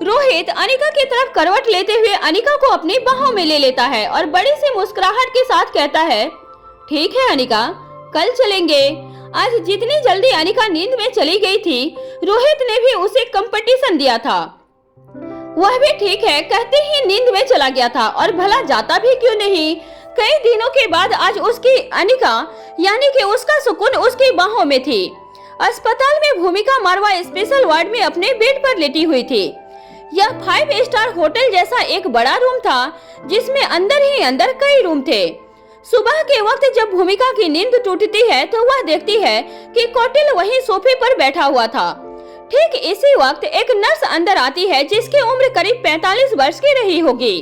रोहित अनिका की तरफ करवट लेते हुए अनिका को अपनी बाहों में ले लेता है और बड़ी सी मुस्कुराहट के साथ कहता है, ठीक है अनिका, कल चलेंगे। आज जितनी जल्दी अनिका नींद में चली गई थी, रोहित ने भी उसे कंपटीशन दिया था। वह भी ठीक है कहते ही नींद में चला गया था और भला जाता भी क्यों नहीं। कई दिनों के बाद आज उसकी अनिका यानी कि उसका सुकून उसकी बाहों में थी। अस्पताल में भूमिका मारवा स्पेशल वार्ड में अपने बेड पर लेटी हुई थी। यह 5 स्टार होटल जैसा एक बड़ा रूम था जिसमें अंदर ही अंदर कई रूम थे। सुबह के वक्त जब भूमिका की नींद टूटती है तो वह देखती है कि कौटिल्य वहीं सोफे पर बैठा हुआ था। ठीक इसी वक्त एक नर्स अंदर आती है जिसकी उम्र करीब 45 वर्ष की रही होगी।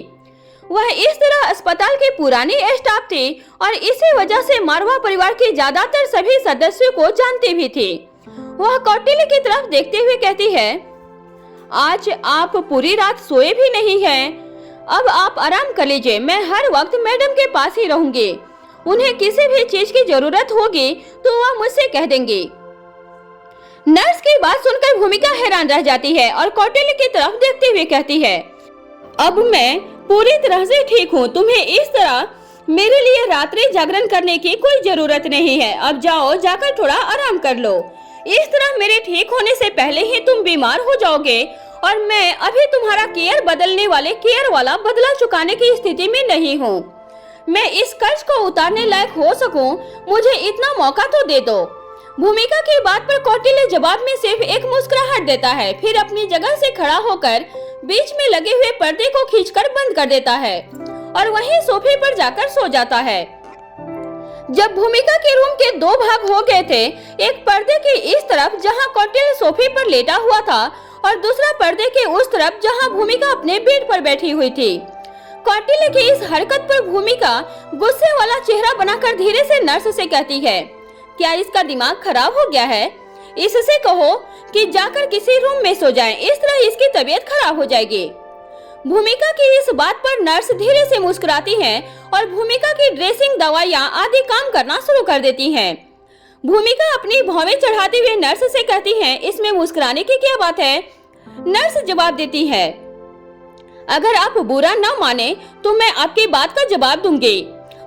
वह इस तरह अस्पताल की पुरानी स्टाफ थी और इसी वजह से मारवा परिवार के ज्यादातर सभी सदस्यों को जानती भी थी। वह कौटिल्य की तरफ देखते हुए कहती है, आज आप पूरी रात सोए भी नहीं हैं। अब आप आराम कर लीजिए, मैं हर वक्त मैडम के पास ही रहूंगी। उन्हें किसी भी चीज की जरूरत होगी तो वह मुझसे कह देंगी। नर्स की बात सुनकर भूमिका हैरान रह जाती है और कौटिल्य की तरफ देखते हुए कहती है, अब मैं पूरी तरह से ठीक हूँ। तुम्हें इस तरह मेरे लिए रात्रि जागरण करने की कोई जरूरत नहीं है। अब जाओ, जाकर थोड़ा आराम कर लो। इस तरह मेरे ठीक होने से पहले ही तुम बीमार हो जाओगे और मैं अभी तुम्हारा केयर बदलने वाले केयर वाला बदला चुकाने की स्थिति में नहीं हूँ। मैं इस कर्ज को उतारने लायक हो सकूं, मुझे इतना मौका तो दे दो। भूमिका की बात पर कौटिल्य जवाब में सिर्फ एक मुस्कुराहट देता है, फिर अपनी जगह से खड़ा होकर बीच में लगे हुए पर्दे को खींचकर बंद कर देता है और वहीं सोफे पर जाकर सो जाता है। जब भूमिका के रूम के 2 भाग हो गए थे, एक पर्दे के इस तरफ जहां कौटिल्य सोफे पर लेटा हुआ था और दूसरा पर्दे के उस तरफ जहां भूमिका अपने बेड पर बैठी हुई थी। कौटिल्य की इस हरकत पर भूमिका गुस्से वाला चेहरा बनाकर धीरे से नर्स से कहती है, क्या इसका दिमाग खराब हो गया है? इससे कहो कि जाकर किसी रूम में सो जाए, इस तरह इसकी तबीयत खराब हो जाएगी। भूमिका की इस बात पर नर्स धीरे से मुस्कुराती हैं और भूमिका की ड्रेसिंग, दवाइयां आदि काम करना शुरू कर देती हैं। भूमिका अपनी भौवें चढ़ाते हुए नर्स से कहती है, इसमें मुस्कुराने की क्या बात है? नर्स जवाब देती है, अगर आप बुरा न माने तो मैं आपकी बात का जवाब दूंगी।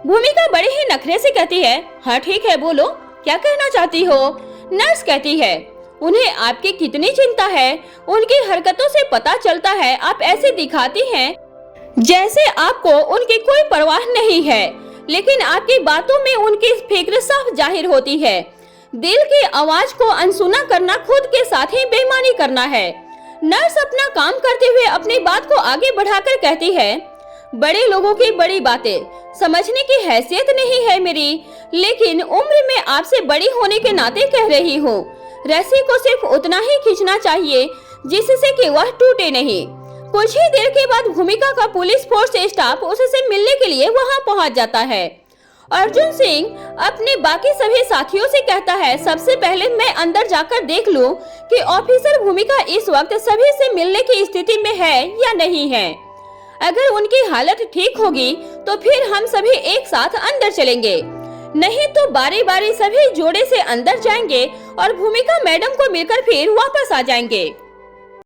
भूमिका बड़े ही नखरे से कहती है, हाँ ठीक है, बोलो क्या कहना चाहती हो? नर्स कहती है, उन्हें आपकी कितनी चिंता है, उनकी हरकतों से पता चलता है। आप ऐसे दिखाती हैं जैसे आपको उनकी कोई परवाह नहीं है, लेकिन आपकी बातों में उनकी फिक्र साफ जाहिर होती है। दिल की आवाज को अनसुना करना खुद के साथ ही बेईमानी करना है। नर्स अपना काम करते हुए अपनी बात को आगे बढ़ाकर कहती है, बड़े लोगों की बड़ी बातें समझने की हैसियत नहीं है मेरी, लेकिन उम्र में आपसे बड़ी होने के नाते कह रही हूँ। रस्सी को सिर्फ उतना ही खींचना चाहिए जिससे कि वह टूटे नहीं। कुछ ही देर के बाद भूमिका का पुलिस फोर्स स्टाफ उससे मिलने के लिए वहां पहुंच जाता है। अर्जुन सिंह अपने बाकी सभी साथियों से कहता है, सबसे पहले मैं अंदर जाकर देख लूं कि ऑफिसर भूमिका इस वक्त सभी से मिलने की स्थिति में है या नहीं है। अगर उनकी हालत ठीक होगी तो फिर हम सभी एक साथ अंदर चलेंगे, नहीं तो बारी बारी सभी जोड़े से अंदर जाएंगे और भूमिका मैडम को मिलकर फिर वापस आ जाएंगे।